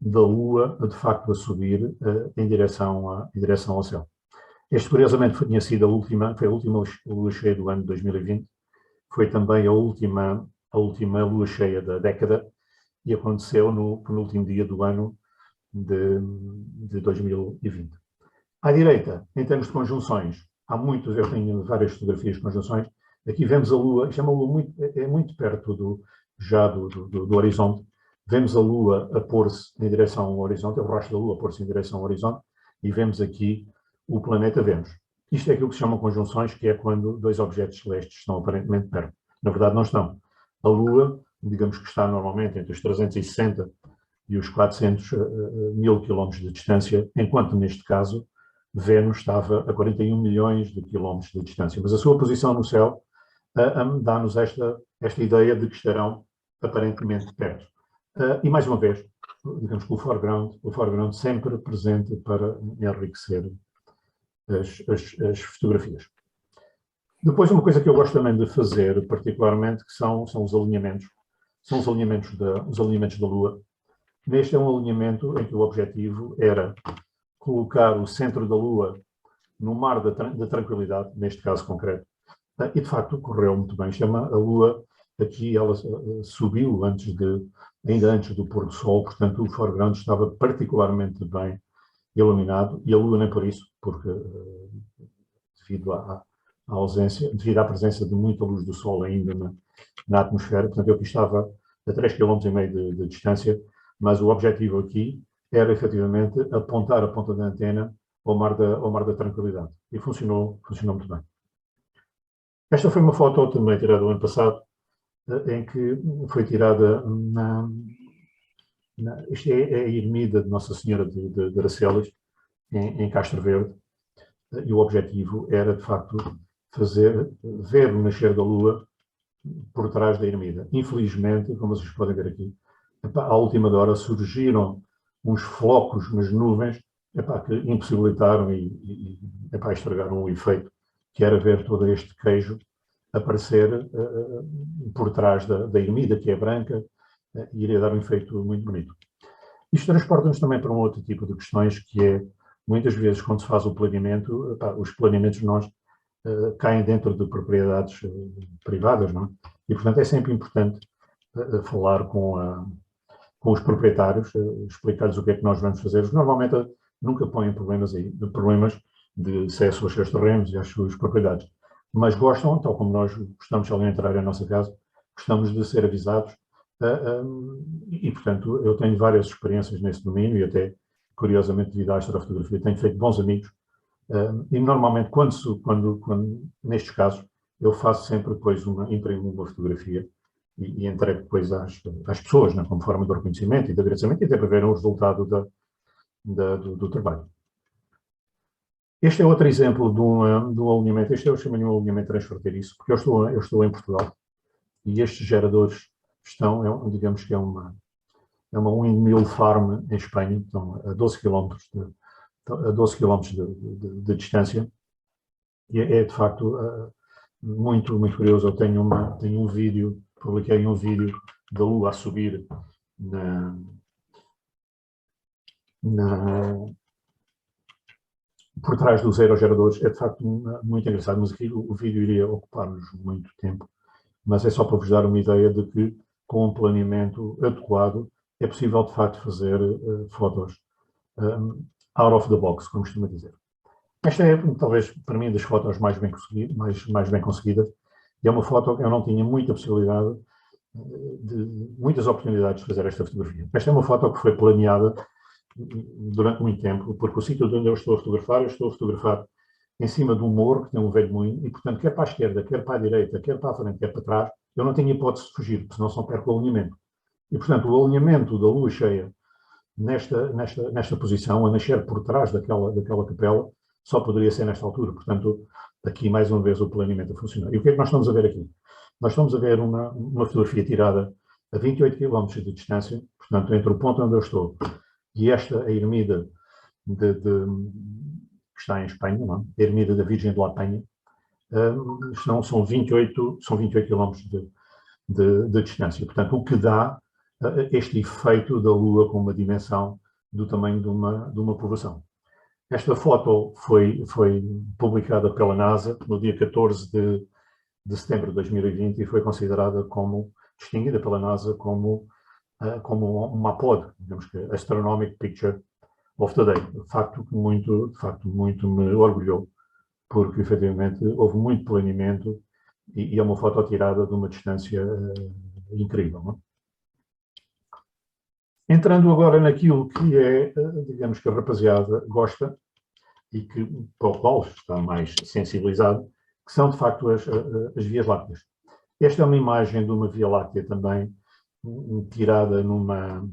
da Lua, de facto, a subir em direção ao céu. Este, curiosamente, foi a última lua cheia do ano de 2020, foi também a última lua cheia da década e aconteceu no penúltimo dia do ano de 2020. À direita, em termos de conjunções, eu tenho várias fotografias de conjunções. Aqui vemos a Lua, isto é uma Lua muito perto do horizonte. Vemos a Lua a pôr-se em direção ao horizonte, é o rastro da Lua a pôr-se em direção ao horizonte, e vemos aqui o planeta Vênus. Isto é aquilo que se chama conjunções, que é quando dois objetos celestes estão aparentemente perto. Na verdade, não estão. A Lua, digamos que está normalmente entre os 360 e os 400 mil quilómetros de distância, enquanto neste caso Vênus estava a 41 milhões de quilómetros de distância. Mas a sua posição no céu dá-nos esta ideia de que estarão aparentemente perto. E mais uma vez, digamos que o foreground sempre presente para enriquecer as fotografias. Depois, uma coisa que eu gosto também de fazer, particularmente, que são os alinhamentos. São os alinhamentos da Lua. Neste é um alinhamento em que o objetivo era colocar o centro da Lua no mar da tranquilidade, neste caso concreto. E, de facto, correu muito bem. A Lua, aqui, ela subiu ainda antes do pôr do sol, portanto, o foreground estava particularmente bem iluminado, e a Lua nem por isso, porque devido à presença de muita luz do Sol ainda na atmosfera, portanto, eu aqui estava a 3,5 km de distância, mas o objetivo aqui era, efetivamente, apontar a ponta da antena ao mar da tranquilidade. E funcionou muito bem. Esta foi uma foto também tirada no ano passado, em que foi tirada isto é a ermida de Nossa Senhora de Aracelas, em Castro Verde, e o objetivo era, de facto, ver o nascer da Lua por trás da ermida. Infelizmente, como vocês podem ver aqui, à última hora surgiram uns flocos, umas nuvens, que impossibilitaram e estragaram o efeito, que era ver todo este queijo aparecer por trás da ermida, que é branca, e iria dar um efeito muito bonito. Isto transporta-nos também para um outro tipo de questões, que é, muitas vezes, quando se faz o planeamento, os planeamentos caem dentro de propriedades privadas, não é? E, portanto, é sempre importante falar com os proprietários, explicar-lhes o que é que nós vamos fazer. Normalmente nunca põem problemas de acesso aos seus terrenos e às suas propriedades. Mas gostam, tal como nós gostamos de alguém entrar em nossa casa, gostamos de ser avisados. E, portanto, eu tenho várias experiências nesse domínio e até, curiosamente, devido à astrofotografia, tenho feito bons amigos. E, normalmente, quando nestes casos, eu faço sempre depois imprimo uma fotografia e entrego depois às pessoas, né, como forma de reconhecimento e de agradecimento, e até para verem o resultado do trabalho. Este é outro exemplo de um alinhamento. Este eu chamo-lhe um alinhamento transfronteiriço, porque eu estou em Portugal e estes geradores digamos que é uma windmill farm em Espanha, então a 12 km de distância, e é de facto muito, muito curioso. Eu tenho um vídeo, publiquei um vídeo da Lua a subir por trás dos aerogeradores. É de facto muito engraçado, mas aqui o vídeo iria ocupar-nos muito tempo, mas é só para vos dar uma ideia de que, com um planeamento adequado, é possível de facto fazer fotos out of the box, como costuma dizer. Esta é, talvez, para mim, das fotos mais bem conseguidas, e é uma foto que eu não tinha muitas oportunidades de fazer esta fotografia. Esta é uma foto que foi planeada durante muito tempo, porque o sítio onde eu estou a fotografar em cima de um morro que tem um velho moinho, e, portanto, quer para a esquerda, quer para a direita, quer para a frente, quer para trás, eu não tinha hipótese de fugir, porque senão só perco o alinhamento. E, portanto, o alinhamento da lua cheia nesta posição, a nascer por trás daquela capela, só poderia ser nesta altura. Portanto, aqui, mais uma vez, o planeamento a funcionar. E o que é que nós estamos a ver aqui? Nós estamos a ver uma fotografia tirada a 28 km de distância, portanto, entre o ponto onde eu estou e a ermida que está em Espanha, não? A ermida da Virgem de La Penha, são 28 km de distância. Portanto, o que dá este efeito da Lua com uma dimensão do tamanho de uma povoação. Esta foto foi publicada pela NASA no dia 14 de setembro de 2020 e foi considerada distinguida pela NASA como uma APOD, digamos que Astronomic Picture of the Day. De facto, muito me orgulhou, porque efetivamente houve muito planeamento e é uma foto tirada de uma distância incrível. Não é? Entrando agora naquilo que é, digamos que a rapaziada gosta, e que, para o qual está mais sensibilizado, que são, de facto, as Vias Lácteas. Esta é uma imagem de uma Via Láctea também tirada numa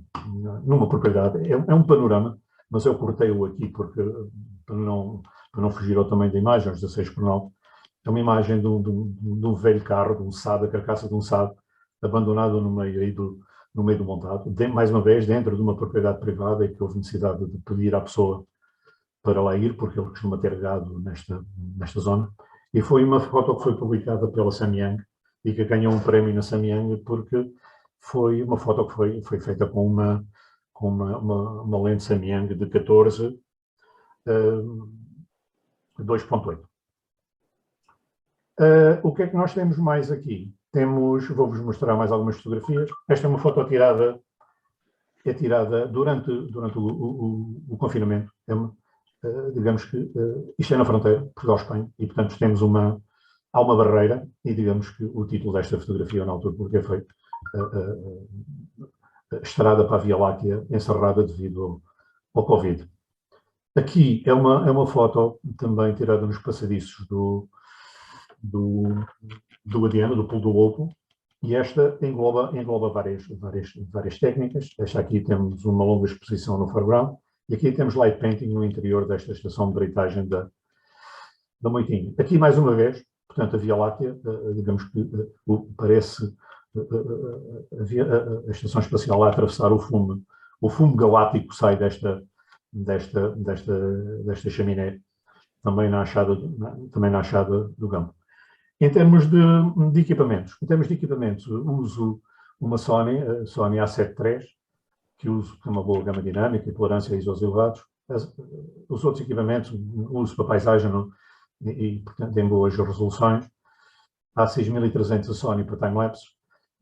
propriedade. É um panorama, mas eu cortei-o aqui porque, para não fugir ao tamanho da imagem, aos 16:9. É uma imagem de um velho carro, de um SAD, a carcaça de um SAD, abandonado no meio do montado, mais uma vez dentro de uma propriedade privada, e que houve necessidade de pedir à pessoa para lá ir, porque ele costuma ter gado nesta zona. E foi uma foto que foi publicada pela Samyang e que ganhou um prémio na Samyang, porque foi uma foto que foi feita com uma lente Samyang de 14 2.8. O que é que nós temos mais aqui? Vou-vos mostrar mais algumas fotografias. Esta é uma foto tirada durante o confinamento. Digamos que isto é na fronteira, Portugal-Espanha, e portanto há uma barreira, e digamos que o título desta fotografia, na altura, porque foi estrada para a Via Láctea encerrada devido ao Covid. Aqui é uma foto também tirada nos passadiços do Guadiana, do Pulo do Wolfo, e esta engloba várias técnicas. Esta aqui temos uma longa exposição no foreground, e aqui temos light painting no interior desta estação de deitagem da Moitinho. Aqui, mais uma vez, portanto, a Via Láctea, digamos que parece a estação espacial a atravessar o fumo galáctico que sai desta chaminé, também na achada do Gampo. Em termos de equipamentos, uso uma Sony A7 III, que uso uma boa gama dinâmica e tolerância a ISOs elevados. Os outros equipamentos uso para paisagem e, portanto, em boas resoluções. Há 6300 a Sony para time-lapse.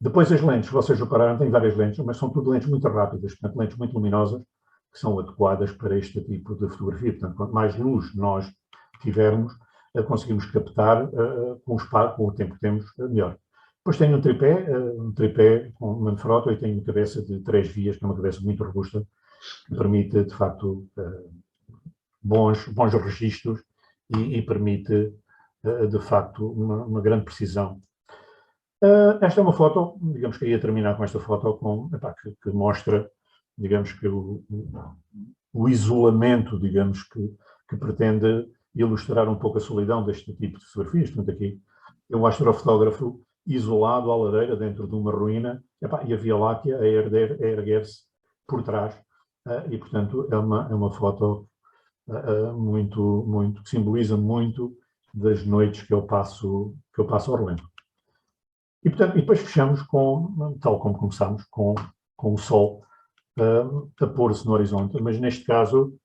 Depois as lentes, vocês repararam, tem várias lentes, mas são tudo lentes muito rápidas, portanto, lentes muito luminosas, que são adequadas para este tipo de fotografia. Portanto, quanto mais luz nós tivermos, conseguimos captar com o tempo que temos, melhor. Depois tenho um tripé com Manfrotto, e tenho uma cabeça de 3 vias, que é uma cabeça muito robusta, que permite, de facto, bons registros e permite, de facto, uma grande precisão. Esta é uma foto, digamos que ia terminar com esta foto, que mostra, digamos que o isolamento, digamos que pretende ilustrar um pouco a solidão deste tipo de fotografias. Portanto, aqui é um astrofotógrafo isolado à lareira, dentro de uma ruína, e a Via Láctea a erguer-se por trás, e, portanto, é uma foto que simboliza muito das noites que eu passo a Orlando. E, portanto, depois fechamos tal como começamos, com o sol a pôr-se no horizonte, mas neste caso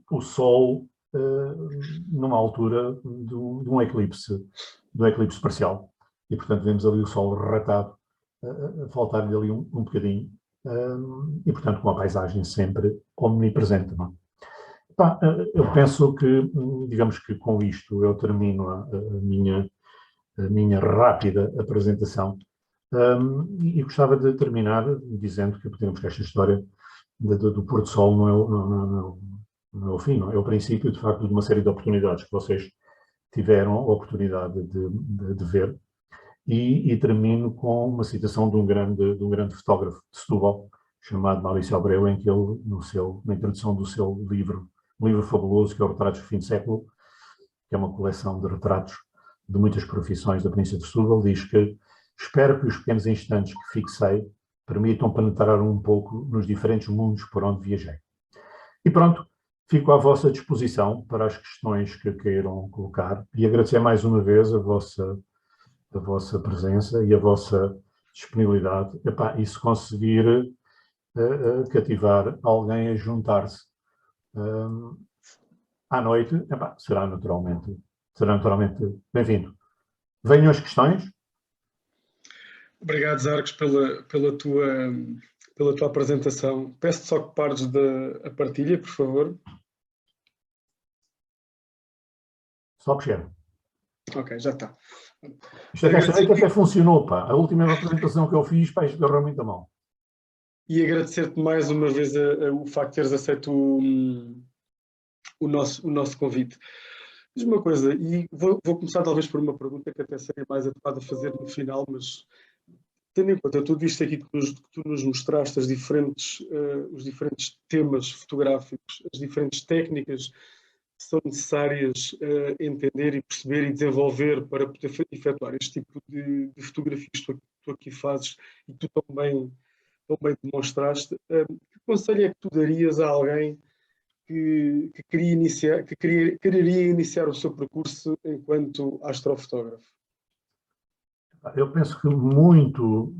o sol numa altura de um eclipse parcial, e portanto vemos ali o sol retratado, faltar-lhe ali um bocadinho, e portanto com a paisagem sempre omnipresente, não é? Eu penso que, digamos que com isto eu termino a minha rápida apresentação, e gostava de terminar dizendo que podemos que esta história do pôr do sol não é o fim, não é o princípio, de facto, de uma série de oportunidades que vocês tiveram a oportunidade de ver, e termino com uma citação de um grande fotógrafo de Setúbal, chamado Maurício Abreu, em que ele, na introdução do seu livro, um livro fabuloso, que é o Retratos do Fim de Século, que é uma coleção de retratos de muitas profissões da província de Setúbal, diz que espero que os pequenos instantes que fixei permitam penetrar um pouco nos diferentes mundos por onde viajei. E pronto, fico à vossa disposição para as questões que queiram colocar, e agradecer mais uma vez a vossa presença e a vossa disponibilidade. E se conseguir cativar alguém a juntar-se à noite, será naturalmente bem-vindo. Venham as questões. Obrigado, Arcos, pela tua apresentação. Peço-te só que pares a partilha, por favor. Só puxar. Ok, já está. Isto até funcionou, pá. A última apresentação que eu fiz, isto deu muito a mão. E agradecer-te mais uma vez o facto de teres aceito o nosso convite. Diz-me uma coisa, e vou começar talvez por uma pergunta que até seria mais adequada a fazer no final, mas tendo em conta tudo isto aqui que tu nos mostraste, os diferentes temas fotográficos, as diferentes técnicas que são necessárias entender e perceber e desenvolver para poder efetuar este tipo de fotografias que tu aqui fazes e que tu tão bem demonstraste, que conselho é que tu darias a alguém que quereria iniciar o seu percurso enquanto astrofotógrafo? Eu penso que muito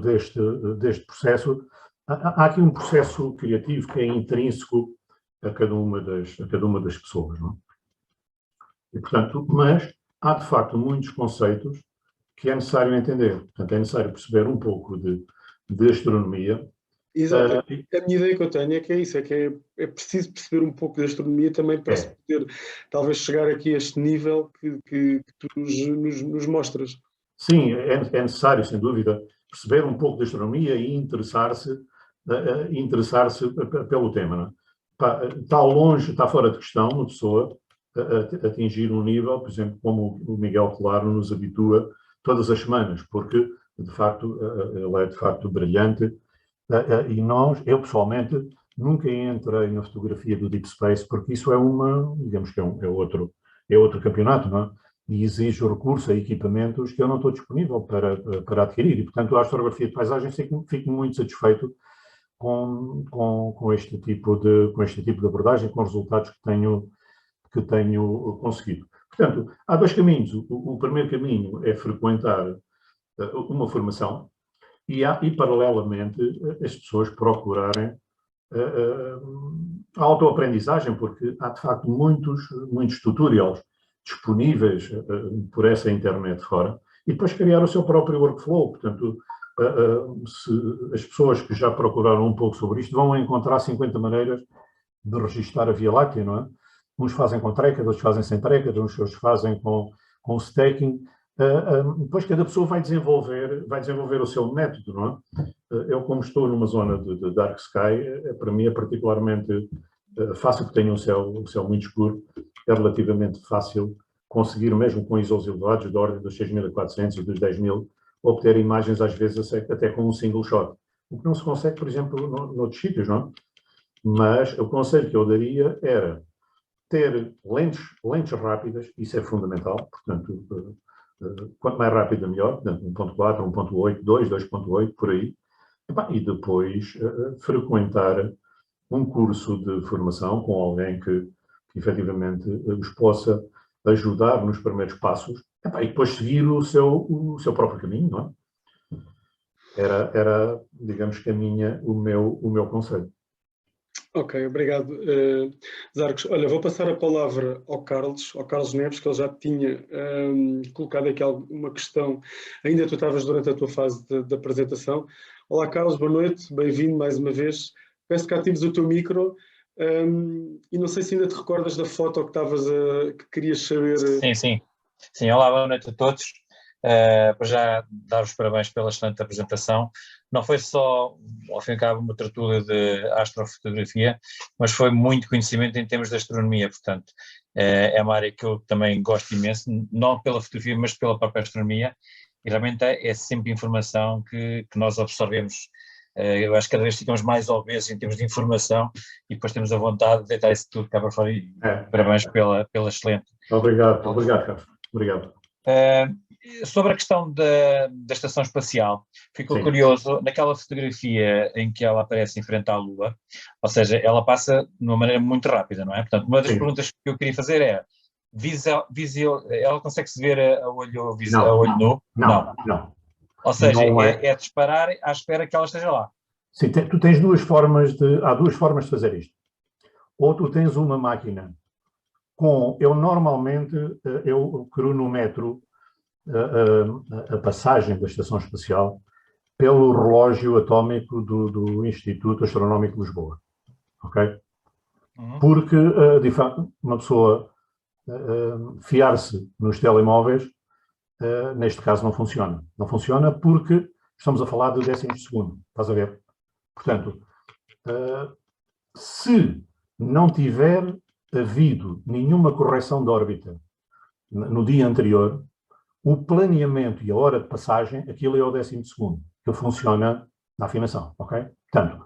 deste processo, há aqui um processo criativo que é intrínseco a cada uma das pessoas, não é? E, portanto, mas há de facto muitos conceitos que é necessário entender. Portanto, é necessário perceber um pouco de astronomia. Exato. A minha ideia que eu tenho é que é isso, é preciso perceber um pouco de astronomia também para se poder talvez chegar aqui a este nível que tu nos mostras. Sim, é necessário, sem dúvida, perceber um pouco de astronomia e interessar-se pelo tema. Não é? Está longe, está fora de questão uma pessoa atingir um nível, por exemplo, como o Miguel Claro nos habitua todas as semanas, porque, de facto, ele é, de facto, brilhante. E eu pessoalmente, nunca entrei na fotografia do Deep Space, porque isso digamos que é outro campeonato, não é? E exige recurso a equipamentos que eu não estou disponível para adquirir. E, portanto, a astrografia de paisagem fico muito satisfeito com este tipo de abordagem, com os resultados que tenho conseguido. Portanto, há dois caminhos. O primeiro caminho é frequentar uma formação e paralelamente, as pessoas procurarem a autoaprendizagem, porque há, de facto, muitos tutorials disponíveis por essa internet fora, e depois criar o seu próprio workflow. Portanto, as pessoas que já procuraram um pouco sobre isto vão encontrar 50 maneiras de registar a Via Láctea, não é? Uns fazem com trackers, outros fazem sem trackers, uns fazem com stacking. Depois cada pessoa vai desenvolver o seu método, não é? Eu, como estou numa zona de dark sky, para mim é particularmente fácil, porque tenho um céu muito escuro, é relativamente fácil conseguir, mesmo com ISOs elevados, da ordem dos 6.400 e dos 10.000, obter imagens, às vezes, até com um single shot. O que não se consegue, por exemplo, noutros sítios, não é? Mas o conselho que eu daria era ter lentes rápidas, isso é fundamental, portanto, quanto mais rápida melhor, portanto, 1.4, 1.8, 2.8, por aí, e depois frequentar um curso de formação com alguém que efetivamente os possa ajudar nos primeiros passos, e depois seguir o seu próprio caminho, não é? Era, digamos que o meu conselho. Ok, obrigado, Zarcos. Olha, vou passar a palavra ao Carlos Neves, que ele já tinha colocado aqui uma questão, ainda tu estavas durante a tua fase de apresentação. Olá, Carlos, boa noite, bem-vindo mais uma vez. Peço que atives o teu micro e não sei se ainda te recordas da foto que querias saber. Sim, olá, boa noite a todos. Para já dar os parabéns pela excelente apresentação. Não foi só, ao fim e ao cabo, uma tertúlia de astrofotografia, mas foi muito conhecimento em termos de astronomia, portanto, é uma área que eu também gosto imenso, não pela fotografia, mas pela própria astronomia, e realmente é sempre informação que nós absorvemos. Eu acho que cada vez ficamos mais obesos em termos de informação e depois temos a vontade de deitar isso tudo cá para fora e parabéns pela excelente. Obrigado, Carlos. Obrigado. Sobre a questão da estação espacial, ficou curioso, naquela fotografia em que ela aparece em frente à Lua, ou seja, ela passa de uma maneira muito rápida, não é? Portanto, uma das perguntas que eu queria fazer é, ela consegue-se ver a olho nu? Não. Ou seja, é disparar à espera que ela esteja lá. Sim, tu tens há duas formas de fazer isto. Ou tu tens uma máquina normalmente, eu cronometro a passagem da Estação Espacial pelo relógio atómico do Instituto Astronómico de Lisboa, ok? Porque, de facto, uma pessoa fiar-se nos telemóveis, neste caso não funciona. Não funciona porque estamos a falar de décimos de segundo, estás a ver? Portanto, se não tiver havido nenhuma correção de órbita no dia anterior, o planeamento e a hora de passagem, aquilo é o 12º, que funciona na afinação, ok? Portanto,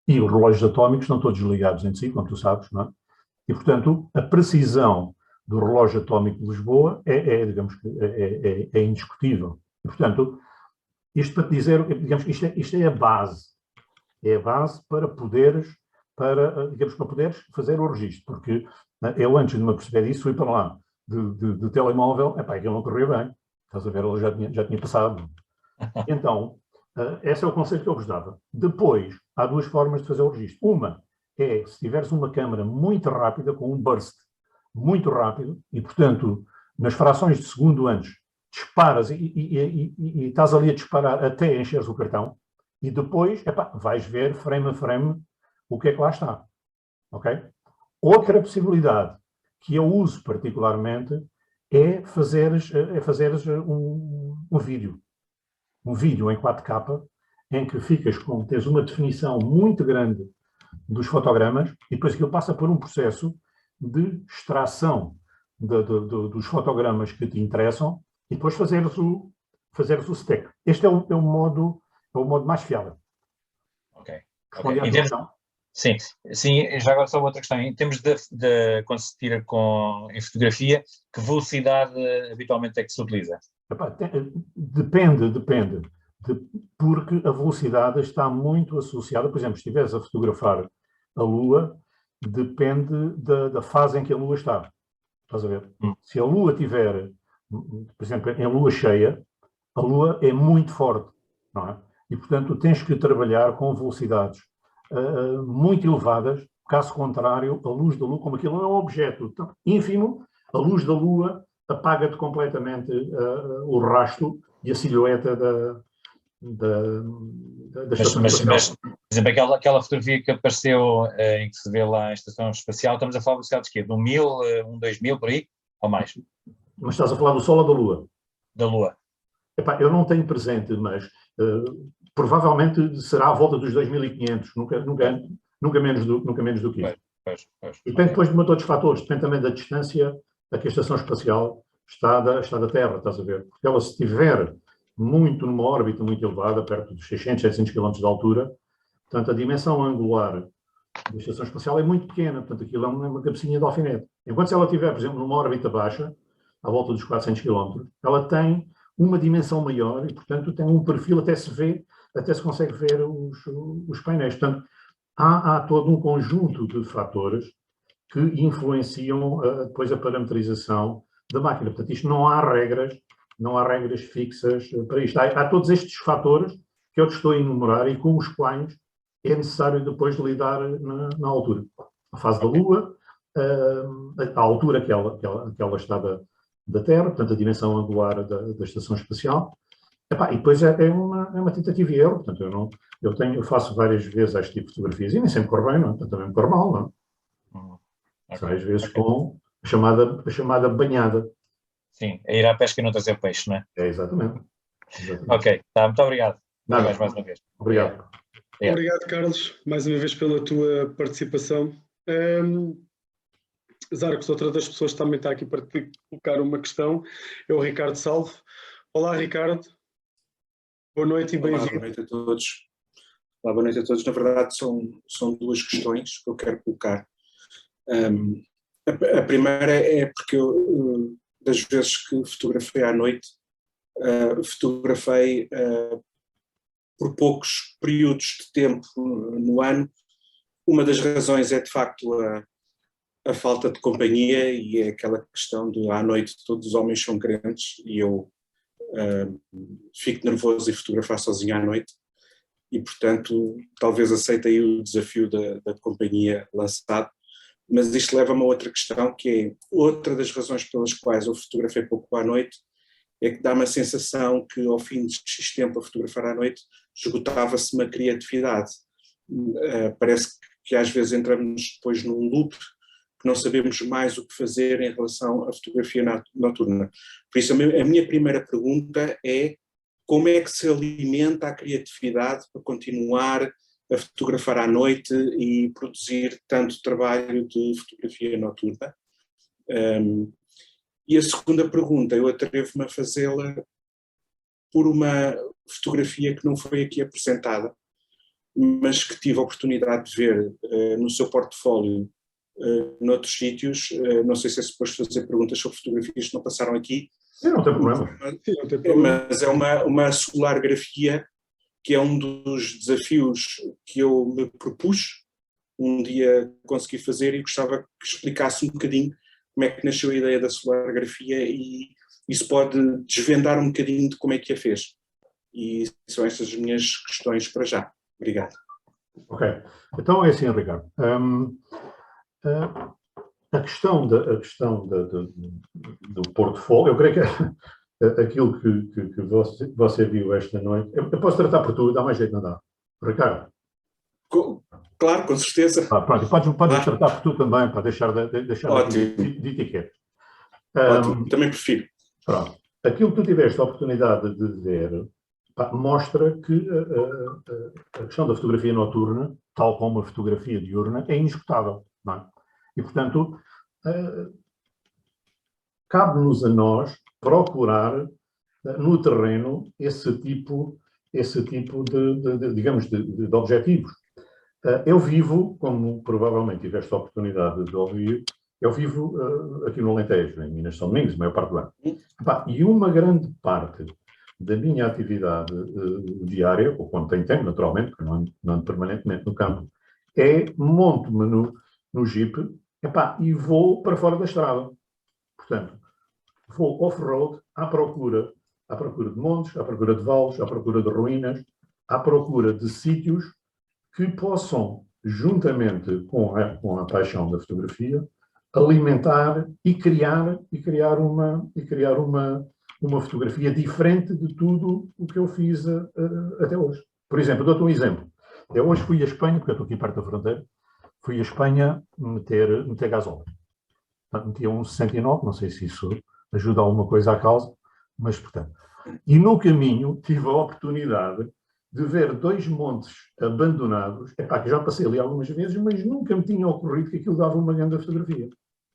e os relógios atómicos estão todos ligados entre si, como tu sabes, não é? E, portanto, a precisão do relógio atómico de Lisboa digamos que, é indiscutível. E, portanto, isto para te dizer, digamos que isto é a base. É a base para poderes fazer o registro. Porque eu, antes de me aperceber disso, fui para lá de telemóvel, aquilo não corria bem. Estás a ver, ela já tinha passado. Então, esse é o conselho que eu vos dava. Depois, há duas formas de fazer o registro. Uma é, se tiveres uma câmara muito rápida, com um burst muito rápido, e, portanto, nas frações de segundo antes, disparas e estás ali a disparar até encheres o cartão, e depois, vais ver frame a frame o que é que lá está. Ok? Outra possibilidade que eu uso particularmente é fazeres um vídeo. Um vídeo em 4K em que tens uma definição muito grande dos fotogramas e depois aquilo passa por um processo de extração dos fotogramas que te interessam e depois fazeres o stack. Este é o modo mais fiável. Ok. Responde à tua questão? Sim, já agora só outra questão. Em termos de quando se tira em fotografia, que velocidade habitualmente é que se utiliza? Depende, porque a velocidade está muito associada, por exemplo, se estiveres a fotografar a Lua, depende da fase em que a Lua está. Estás a ver? Se a Lua tiver, por exemplo, em Lua cheia, a Lua é muito forte, não é? E, portanto, tens que trabalhar com velocidades muito elevadas, caso contrário, a luz da Lua, como aquilo é um objeto ínfimo, a luz da Lua apaga-te completamente o rastro e a silhueta da estação espacial. Por exemplo, aquela fotografia que apareceu em que se vê lá a estação espacial, estamos a falar de velocidades de quê? De 1000, 2000, por aí? Ou mais? Mas estás a falar do Sol ou da Lua? Da Lua. Eu não tenho presente, mas provavelmente será à volta dos 2500, nunca menos do que isso. E depende depois de uma todos os fatores, depende também da distância a que a estação espacial está da Terra, estás a ver? Porque ela, se estiver numa órbita muito elevada, perto dos 600, 700 km de altura, portanto, a dimensão angular da estação espacial é muito pequena, portanto, aquilo é uma cabecinha de alfinete. Enquanto se ela estiver, por exemplo, numa órbita baixa, à volta dos 400 km, ela tem uma dimensão maior e, portanto, tem um perfil, até se consegue ver os painéis. Portanto, há todo um conjunto de fatores que influenciam depois a parametrização da máquina. Portanto, isto não há regras fixas para isto. Há todos estes fatores que eu te estou a enumerar e com os quais é necessário depois lidar na altura. A fase da Lua, a altura que ela está da Terra, portanto, a dimensão angular da estação espacial. E depois é uma tentativa e erro. Portanto, eu faço várias vezes este tipo de fotografias e nem sempre corre bem, não? Portanto, também me corre mal, não? Às vezes com a chamada banhada. Sim, a ir à pesca e não trazer peixe, não é? Exatamente. Ok, muito obrigado. Nada. Mais uma vez. Obrigado. Obrigado, Carlos, mais uma vez pela tua participação. Zarcos, outra das pessoas que também está aqui para te colocar uma questão é o Ricardo Salvo. Olá, Ricardo. Boa noite e bem-vindo. Boa noite a todos. Olá, boa noite a todos. Na verdade, são duas questões que eu quero colocar. A primeira é porque eu, das vezes que fotografei à noite, fotografei por poucos períodos de tempo no ano. Uma das razões é, de facto, a falta de companhia e é aquela questão de à noite todos os homens são crentes e eu fico nervoso em fotografar sozinho à noite e, portanto, talvez aceite aí o desafio da companhia lançado. Mas isto leva-me a outra questão, que é outra das razões pelas quais eu fotografei pouco à noite, é que dá-me a sensação que ao fim de X tempo a fotografar à noite esgotava-se uma criatividade. Parece que às vezes entramos depois num loop que não sabemos mais o que fazer em relação à fotografia noturna. Por isso a minha primeira pergunta é como é que se alimenta a criatividade para continuar a fotografar à noite e produzir tanto trabalho de fotografia noturna? E a segunda pergunta, eu atrevo-me a fazê-la por uma fotografia que não foi aqui apresentada, mas que tive a oportunidade de ver no seu portfólio noutros sítios. Não sei se é suposto fazer perguntas sobre fotografias que não passaram aqui. Sim, não tem problema. Mas é uma solargrafia que é um dos desafios que eu me propus um dia conseguir fazer, e gostava que explicasse um bocadinho como é que nasceu a ideia da solargrafia e isso pode desvendar um bocadinho de como é que a fez. E são estas as minhas questões para já. Obrigado. Ok. Então é assim, Ricardo. A questão do portfólio, eu creio que aquilo que você viu esta noite, eu posso tratar por tudo, dá mais jeito, não dá? Ricardo? Claro, com certeza. Pronto, pode tratar por tudo também, para deixar de etiqueta. Ótimo, também prefiro. Pronto. Aquilo que tu tiveste a oportunidade de ver mostra que a questão da fotografia noturna, tal como a fotografia diurna, é inesgotável, não é? E, portanto, cabe-nos a nós procurar no terreno esse tipo de objetivos. Eu vivo, como provavelmente tiveste a oportunidade de ouvir, eu vivo aqui no Alentejo, em Minas São Domingos, a maior parte do ano. E uma grande parte da minha atividade diária, ou quando tenho tempo, naturalmente, porque não ando permanentemente no campo, monto-me no Jeep, e vou para fora da estrada. Portanto, vou off-road à procura de montes, à procura de vales, à procura de ruínas, à procura de sítios que possam, juntamente com a paixão da fotografia, alimentar e criar uma fotografia diferente de tudo o que eu fiz até hoje. Por exemplo, dou-te um exemplo. Eu hoje fui a Espanha, porque eu estou aqui perto da fronteira, fui a Espanha meter gasóleo. Metia um 69, não sei se isso ajuda alguma coisa à causa, mas portanto. E no caminho tive a oportunidade de ver 2 montes abandonados, que já passei ali algumas vezes, mas nunca me tinha ocorrido que aquilo dava uma grande fotografia.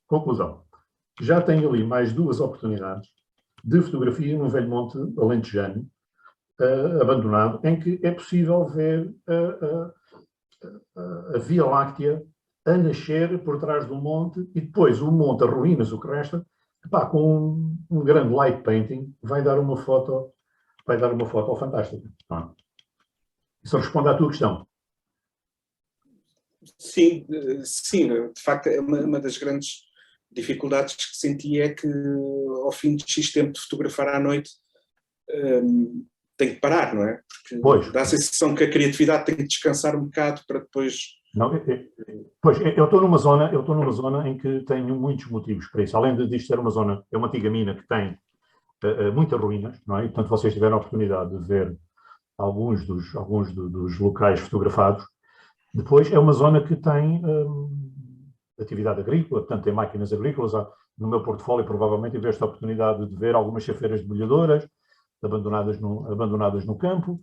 Conclusão. Já tenho ali mais 2 oportunidades de fotografia num velho monte alentejano, abandonado, em que é possível ver a Via Láctea a nascer por trás do monte e depois o monte, as ruínas, o que resta, com um grande light painting, vai dar uma foto fantástica. Isso responde à tua questão. Sim, de facto, é uma das grandes dificuldades que senti é que ao fim de X tempo de fotografar à noite tem que parar, não é? Porque dá a sensação que a criatividade tem que descansar um bocado para depois... Não, eu estou numa zona em que tenho muitos motivos para isso. Além de isto ser uma zona, é uma antiga mina que tem muitas ruínas, não é? E, portanto, vocês tiveram a oportunidade de ver alguns dos locais fotografados. Depois, é uma zona que tem atividade agrícola, portanto, tem máquinas agrícolas. No meu portfólio, provavelmente, tiveste a oportunidade de ver algumas chafeiras debulhadoras abandonadas no campo.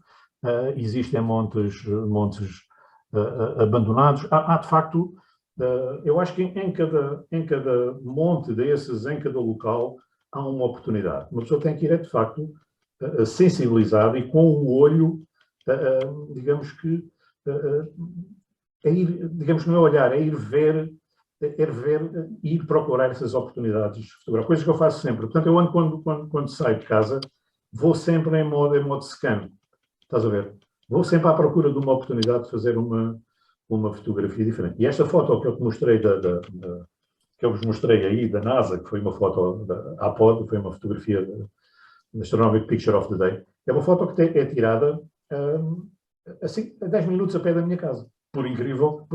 Existem montes abandonados. Há, de facto, eu acho que em cada monte desses, em cada local, há uma oportunidade. Uma pessoa tem que ir, de facto, sensibilizada e com o olho, digamos que, não é olhar, é ir ver, ir procurar essas oportunidades de fotografia. Coisas que eu faço sempre. Portanto, eu ando quando saio de casa, vou sempre em modo scan. Estás a ver? Vou sempre à procura de uma oportunidade de fazer uma fotografia diferente. E esta foto que eu te mostrei, que eu vos mostrei aí da NASA, que foi uma foto da APOD, foi uma fotografia da Astronomic Picture of the Day, é uma foto que é tirada assim, a 10 minutos a pé da minha casa. Por incrível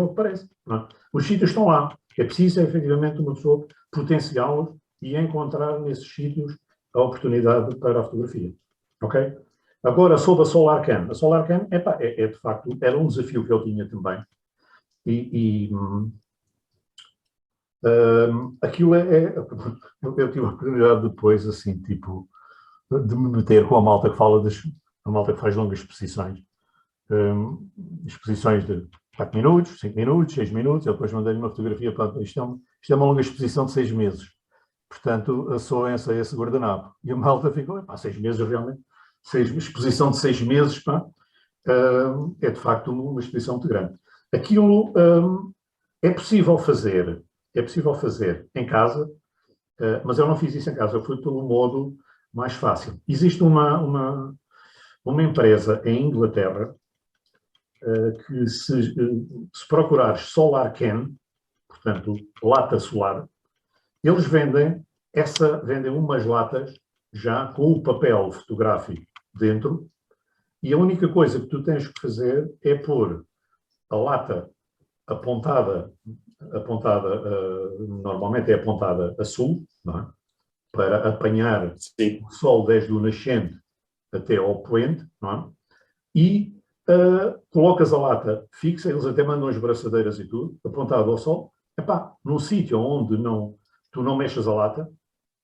que pareça. Não é? Os sítios estão lá. É preciso, efetivamente, uma pessoa potenciá-los e encontrar nesses sítios a oportunidade para a fotografia. Ok? Agora, sobre a SolarCam. A SolarCam, de facto, era um desafio que eu tinha também. Aquilo eu tive a oportunidade depois, assim, tipo, de me meter com a malta que faz longas exposições. exposições de 4 minutos, 5 minutos, 6 minutos. Eu depois mandei-lhe uma fotografia. Portanto, isto é uma longa exposição de 6 meses. Portanto, assoem-se a esse guardanapo. E a malta ficou, 6 meses realmente. Exposição de 6 meses, é de facto uma exposição muito grande. Aquilo é possível fazer em casa, mas eu não fiz isso em casa, eu fui pelo modo mais fácil. Existe uma empresa em Inglaterra que se procurares Solar Can, portanto, lata solar, eles vendem umas latas já com o papel fotográfico dentro, e a única coisa que tu tens que fazer é pôr a lata apontada, normalmente é apontada a sul, não é? Para apanhar o sol desde o nascente até ao poente, não é? E colocas a lata fixa, eles até mandam as braçadeiras e tudo, apontado ao sol, num sítio onde tu não mexes a lata,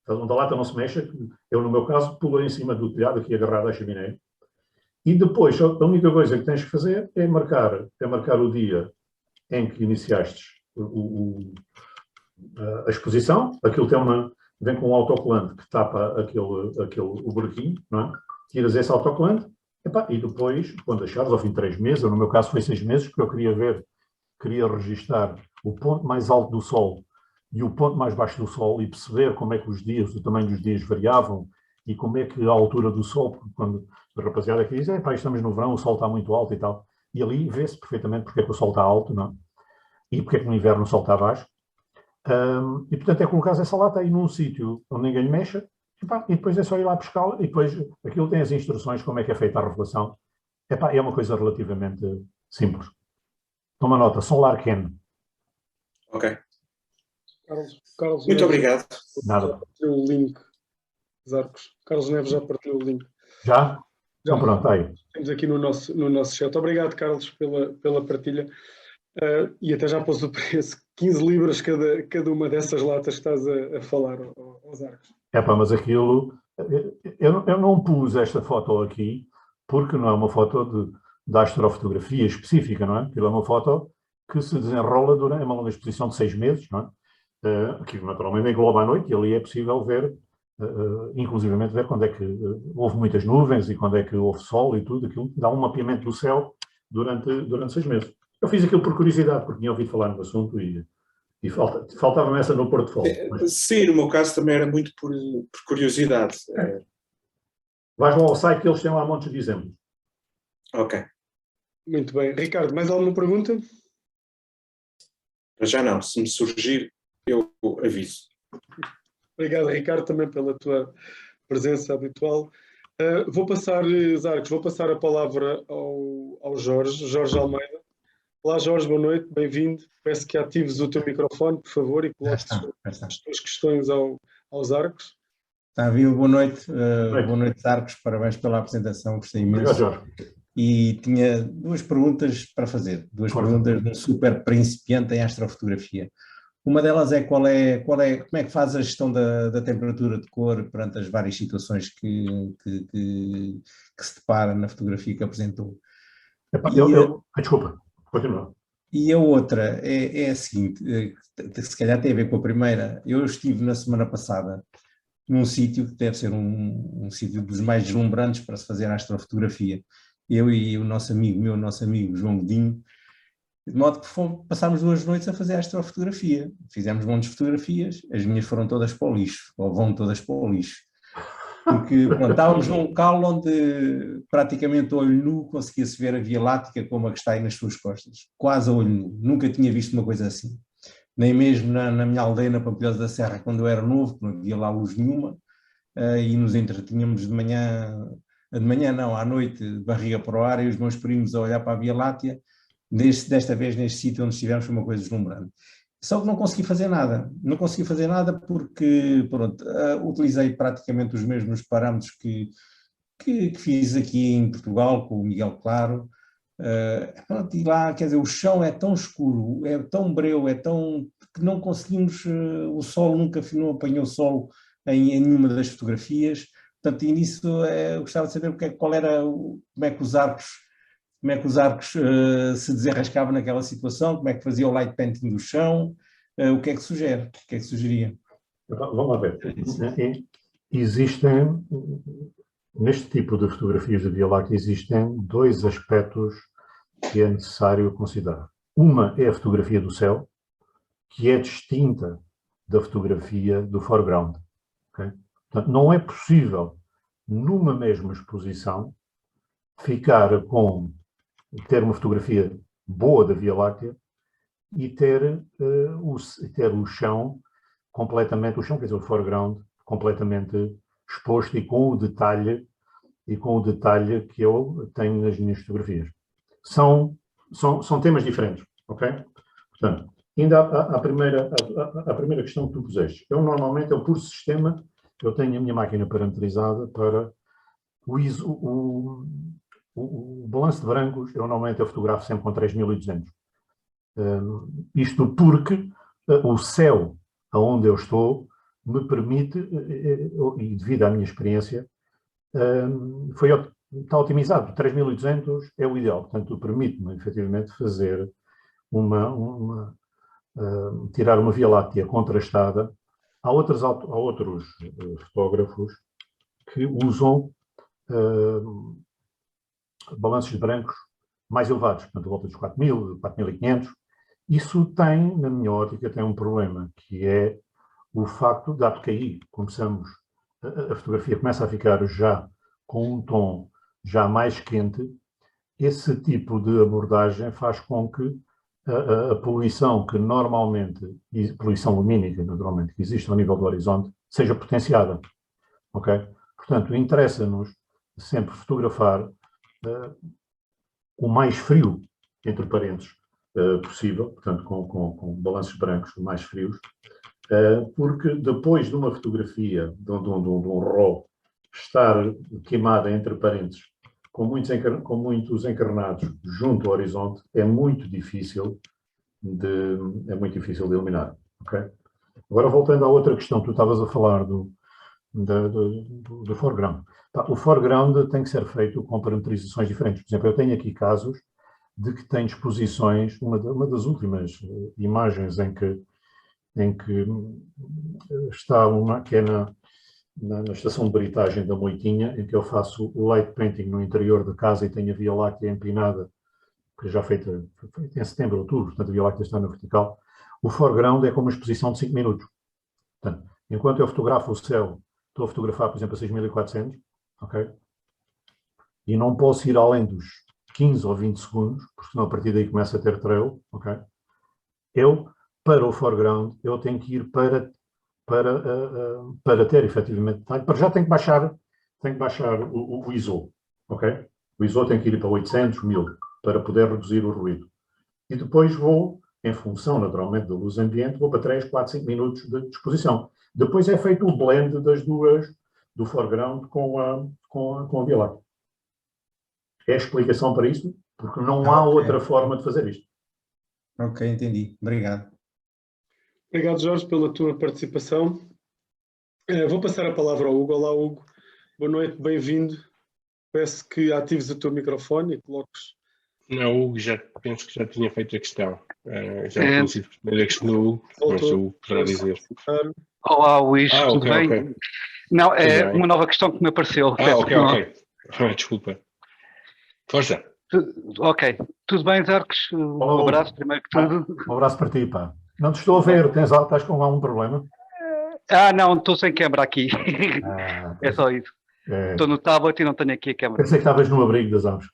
onde a lata não se mexe, eu no meu caso pulei em cima do telhado, aqui agarrado à chaminé, e depois a única coisa que tens que fazer é marcar o dia em que iniciaste a exposição. Aquilo vem com um autocolante que tapa o buraquinho, não é? Tiras esse autocolante, e depois, quando achares, ao fim de 3 meses, ou no meu caso foi 6 meses, porque eu queria registar o ponto mais alto do Sol e o ponto mais baixo do Sol e perceber como é que o tamanho dos dias variavam e como é que a altura do Sol, quando a rapaziada aqui diz, estamos no verão, o Sol está muito alto e tal, e ali vê-se perfeitamente porque é que o Sol está alto, não é? E porque é que no inverno o Sol está baixo. E portanto é colocar essa lata aí num sítio onde ninguém mexe, e depois é só ir lá buscá-la, e depois aquilo tem as instruções como é que é feita a revelação. É uma coisa relativamente simples. Toma nota, Solar Can. Ok. Carlos muito Neves obrigado. Nada. Já partilhou o link, Arcos. Carlos Neves já partilhou o link. Já? Então pronto, aí. Temos aqui no nosso chat. Obrigado, Carlos, pela partilha. E até já pôs o preço, 15 libras cada uma dessas latas que estás a falar aos Arcos. Mas aquilo, eu não pus esta foto aqui porque não é uma foto de astrofotografia específica, não é? Aquilo é uma foto que se desenrola durante uma longa exposição de 6 meses, não é? Aquilo naturalmente engloba a noite e ali é possível ver, inclusivamente ver quando é que houve muitas nuvens e quando é que houve sol e tudo, aquilo dá um mapeamento do céu durante 6 meses. Eu fiz aquilo por curiosidade, porque tinha ouvido falar no assunto e faltava-me essa no portfólio. Sim, no meu caso também era muito por curiosidade. Vais lá ao site que eles têm lá montes de exemplos. Ok. Muito bem. Ricardo, mais alguma pergunta? Já não. Se me surgir, eu aviso. Obrigado, Ricardo, também pela tua presença habitual. Vou passar a palavra ao Jorge Almeida. Olá, Jorge, boa noite, bem-vindo. Peço que atives o teu microfone, por favor, e coloques as tuas questões aos Arcos. Está vivo, boa noite. Boa noite, Arcos, parabéns pela apresentação, gostei imenso. Obrigado, Jorge. E tinha 2 perguntas para fazer, 2 perguntas de um super principiante em astrofotografia. Uma delas é como é que faz a gestão da temperatura de cor perante as várias situações que se depara na fotografia que apresentou. Desculpa, continua. E a outra é a seguinte, se calhar tem a ver com a primeira. Eu estive na semana passada num sítio que deve ser um sítio dos mais deslumbrantes para se fazer astrofotografia. Eu e o nosso amigo João Godinho, de modo que passámos 2 noites a fazer astrofotografia. Fizemos montes de fotografias, as minhas foram todas para o lixo, ou vão todas para o lixo. Porque estávamos num local onde praticamente a olho nu conseguia-se ver a Via Láctea como a que está aí nas suas costas. Quase a olho nu. Nunca tinha visto uma coisa assim. Nem mesmo na minha aldeia, na Pampilhosa da Serra, quando eu era novo, que não havia lá luz nenhuma, e nos entretínhamos à noite, de barriga para o ar, e os meus primos a olhar para a Via Láctea. Desta vez, neste sítio onde estivemos, foi uma coisa deslumbrante. Só que não consegui fazer nada. Não consegui fazer nada porque, pronto, utilizei praticamente os mesmos parâmetros que fiz aqui em Portugal, com o Miguel Claro. Pronto, e lá, quer dizer, o chão é tão escuro, é tão breu, que não conseguimos, o sol nunca não apanhou sol em nenhuma das fotografias. Portanto, e nisso eu gostava de saber como é que os Arcos como é que os arcos se desenrascavam naquela situação, como é que fazia o light painting do chão, o que é que sugere? O que é que sugeria? Vamos lá ver. Existem, neste tipo de fotografias de Via Láctea, existem dois aspectos que é necessário considerar. Uma é a fotografia do céu, que é distinta da fotografia do foreground. Okay? Portanto, não é possível, numa mesma exposição, ter uma fotografia boa da Via Láctea e ter o chão completamente, quer dizer, o foreground completamente exposto e com o detalhe que eu tenho nas minhas fotografias. São temas diferentes, ok? Portanto, ainda à primeira questão que tu puseste. Normalmente, por sistema, eu tenho a minha máquina parametrizada para o balanço de brancos, normalmente eu fotografo sempre com 3200. Isto porque o céu aonde eu estou me permite, e devido à minha experiência, está otimizado. 3200 é o ideal, portanto permite-me efetivamente fazer tirar uma Via Láctea contrastada. Há outros fotógrafos que usam balanços de brancos mais elevados, portanto, a volta dos 4000, 4500. Isso tem, na minha ótica, tem um problema, que é o facto, dado que aí começamos, a fotografia começa a ficar já com um tom já mais quente, esse tipo de abordagem faz com que a poluição que normalmente, poluição lumínica, naturalmente, que existe ao nível do horizonte, seja potenciada. Ok? Portanto, interessa-nos sempre fotografar o mais frio, entre parênteses, possível, portanto, com balanços brancos mais frios, porque depois de uma fotografia, de um RAW, estar queimada entre parênteses, com muitos encarnados junto ao horizonte, é muito difícil de eliminar. Okay? Agora, voltando à outra questão, tu estavas a falar do foreground. O foreground tem que ser feito com parametrizações diferentes. Por exemplo, eu tenho aqui casos de que tem exposições, uma das últimas imagens em que está que é na estação de britagem da Moitinha, em que eu faço o light painting no interior da casa e tenho a Via Láctea empinada, que já feita em setembro, outubro, portanto a Via Láctea está na vertical. O foreground é como uma exposição de 5 minutos. Portanto, enquanto eu fotografo o céu, estou a fotografar, por exemplo, a 6400, ok? E não posso ir além dos 15 ou 20 segundos, porque senão a partir daí começa a ter trail, ok? Para o foreground, eu tenho que ir para ter efetivamente detalhe. Para já tenho que baixar o ISO, ok? O ISO tem que ir para 800, 1000, para poder reduzir o ruído. E depois vou, em função naturalmente da luz ambiente, vou para 3, 4, 5 minutos de exposição. Depois é feito o blend das duas, do foreground com a Via Láctea. É a explicação para isso, porque não há outra forma de fazer isto. Ok, entendi. Obrigado. Obrigado, Jorge, pela tua participação. Vou passar a palavra ao Hugo. Olá, Hugo. Boa noite, bem-vindo. Peço que atives o teu microfone e coloques... Não, Hugo, penso que já tinha feito a questão. Já tinha sido a primeira questão do Hugo, mas o Hugo poderá dizer. Olá, Luís, tudo bem? Okay. Não, é uma nova questão que me apareceu. Ok. Desculpa. Força. Ok. Tudo bem, Zarcos? Um abraço, primeiro que tudo. Um abraço para ti, pá. Não te estou a ver, estás com algum problema? Não, estou sem câmera aqui. É só isso. Estou no tablet e não tenho aqui a câmera. Pensei que estavas no abrigo das aves.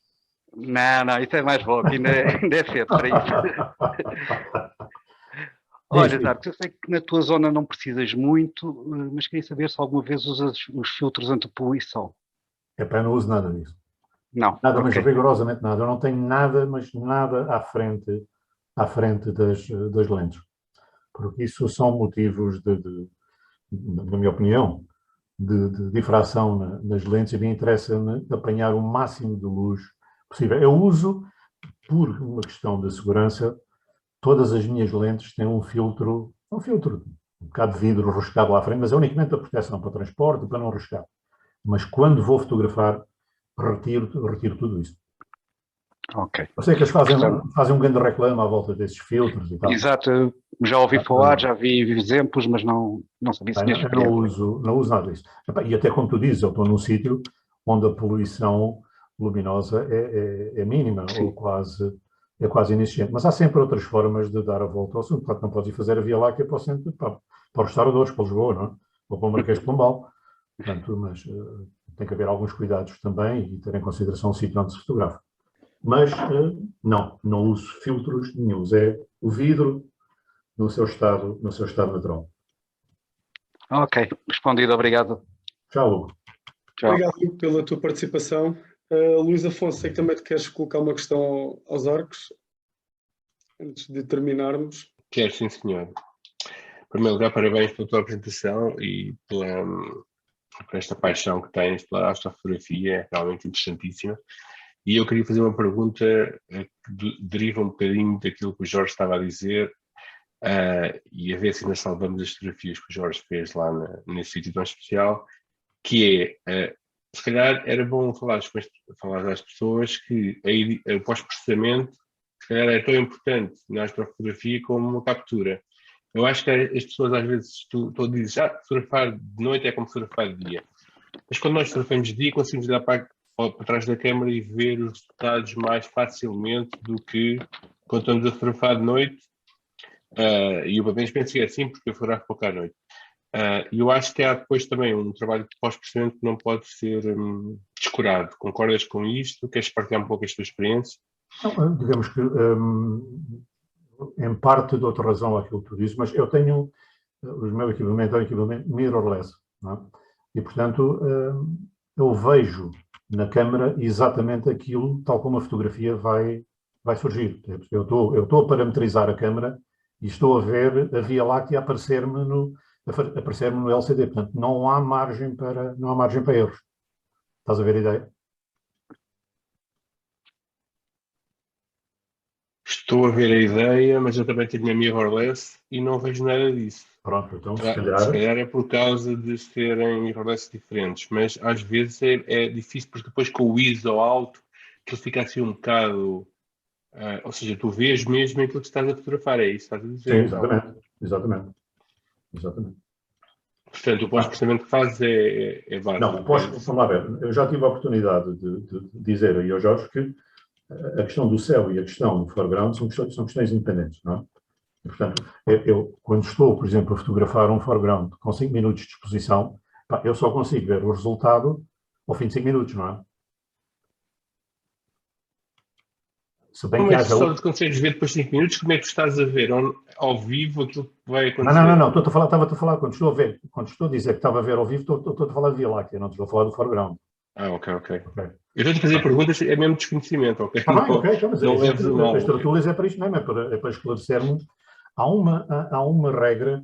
Não, isso é mais bom, ainda é cedo para isso. Olha, Zarcos, eu sei que na tua zona não precisas muito, mas queria saber se alguma vez usas os filtros antipoluição. Eu não uso nada disso. Não. Nada, mas rigorosamente nada. Eu não tenho nada, mas nada à frente das lentes. Porque isso são motivos na minha opinião, de difração nas lentes, e me interessa-me apanhar o máximo de luz possível. Eu uso, por uma questão de segurança, todas as minhas lentes têm um filtro, um bocado de vidro roscado lá à frente, mas é unicamente a proteção para o transporte, para não roscar. Mas quando vou fotografar, retiro tudo isso. Ok. Eu sei que eles fazem um grande reclamo à volta desses filtros e tal. Exato, já ouvi falar, já vi exemplos, mas não sabia se tinha Eu não uso nada disso. E até como tu dizes, eu estou num sítio onde a poluição luminosa é mínima, ou é quase inexistente. Mas há sempre outras formas de dar a volta ao assunto. Claro que não podes ir fazer a Via Láctea para o centro, para os restauradores, para Lisboa, não é? Ou para o Marquês de Pombal. Portanto, mas tem que haver alguns cuidados também e ter em consideração o sítio onde se fotografa. Mas não uso filtros nenhuns. É o vidro no seu estado natural. Ok, respondido, obrigado. Tchau, Hugo. Tchau. Obrigado pela tua participação. Luís Afonso, sei que também te queres colocar uma questão aos arcos, antes de terminarmos. Quero, sim, senhor. Em primeiro lugar, parabéns pela tua apresentação e por esta paixão que tens pela astrofotografia, é realmente interessantíssima. E eu queria fazer uma pergunta que deriva um bocadinho daquilo que o Jorge estava a dizer, e a ver se ainda salvamos as fotografias que o Jorge fez lá nesse sítio tão especial, que é, se calhar era bom falar às pessoas que o pós-processamento, se calhar é tão importante na astrofotografia como uma captura. Eu acho que as pessoas às vezes, tu dizes, fotografar de noite é como fotografar de dia. Mas quando nós fotografamos de dia, conseguimos olhar para trás da câmara e ver os resultados mais facilmente do que quando estamos a fotografar de noite. E eu pelo menos penso que é assim, porque eu fotografo pouco à noite. E eu acho que há depois também um trabalho de pós-processamento que não pode ser descurado. Concordas com isto? Queres partilhar um pouco a tua experiência? Não, digamos que, em parte, de outra razão àquilo que tu dizes, mas eu tenho, o meu equipamento é um equipamento mirrorless, não é? E, portanto, eu vejo na câmara exatamente aquilo, tal como a fotografia vai surgir. Eu estou a parametrizar a câmara e estou a ver a Via Láctea aparecer-me no LCD. Portanto, não há margem para erros. Estás a ver a ideia? Estou a ver a ideia, mas eu também tenho a mirrorless e não vejo nada disso. Pronto, então se calhar é por causa de serem mirrorless diferentes, mas às vezes é difícil, porque depois com o ISO alto, que ele fica assim um bocado... ou seja, tu vês mesmo aquilo que estás a fotografar, é isso que estás a dizer? Sim, exatamente. Portanto, o pós-processamento que fazes é básico. Não, vamos lá ver. Eu já tive a oportunidade de dizer aí ao Jorge que a questão do céu e a questão do foreground são questões independentes, não é? E, portanto, eu, quando estou, por exemplo, a fotografar um foreground com 5 minutos de exposição, eu só consigo ver o resultado ao fim de 5 minutos, não é? Se bem que haja... Só consegues ver depois de 5 minutos, como é que tu estás a ver ao vivo aquilo que vai acontecer? Não, estava-te a falar, quando estou a dizer que estava a ver ao vivo, estou a falar de Via Láctea, não estou a falar do foreground. Ok. Eu estou a fazer perguntas, é mesmo desconhecimento, ok? As tertúlias é para isto mesmo, é para esclarecermos. Há uma regra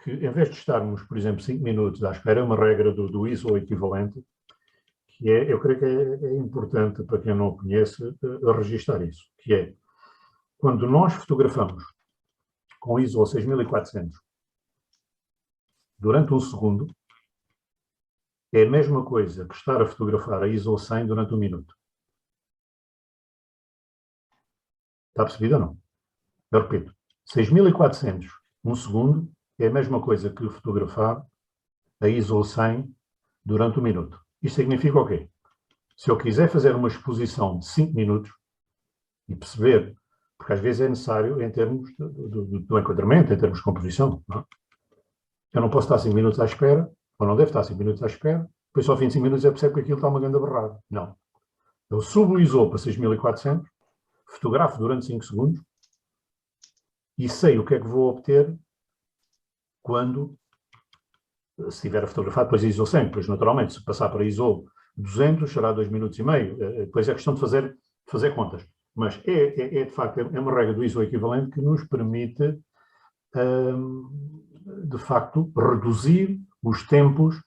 que, em vez de estarmos, por exemplo, 5 minutos à espera, é uma regra do ISO equivalente, que eu creio que é importante para quem não o conhece registar isso, que é, quando nós fotografamos com ISO 6400 durante um segundo, é a mesma coisa que estar a fotografar a ISO 100 durante 1 minuto. Está percebido ou não? Eu repito, 6400, 1 segundo, é a mesma coisa que fotografar a ISO 100 durante 1 minuto. Isto significa o quê? Se eu quiser fazer uma exposição de 5 minutos e perceber, porque às vezes é necessário em termos do enquadramento, em termos de composição, não é? Eu não posso estar 5 minutos à espera, ou não devo estar 5 minutos à espera, depois só ao fim de 5 minutos eu percebo que aquilo está uma grande berrada. Não. Eu subo o ISO para 6400, fotografo durante 5 segundos e sei o que é que vou obter quando, se estiver a fotografar depois ISO 100, depois naturalmente se passar para ISO 200 será 2 minutos e meio, depois é questão de fazer contas. Mas de facto, é uma regra do ISO equivalente que nos permite, de facto, reduzir os tempos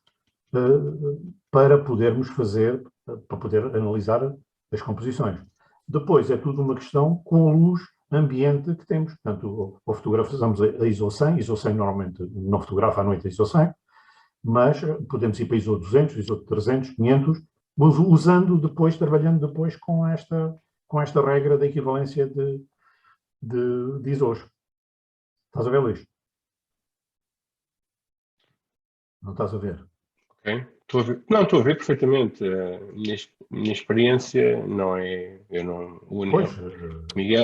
para podermos para poder analisar as composições. Depois é tudo uma questão com a luz ambiente que temos. Portanto, ou fotografamos a ISO 100, ISO 100 normalmente não fotografa à noite a ISO 100, mas podemos ir para ISO 200, ISO 300, 500, trabalhando depois com esta com esta regra da equivalência de ISOs. Estás a ver, Luís? Não estás a ver? Ok. Estou a ver. Não, estou a ver perfeitamente. Minha experiência não é. Eu não, Pois.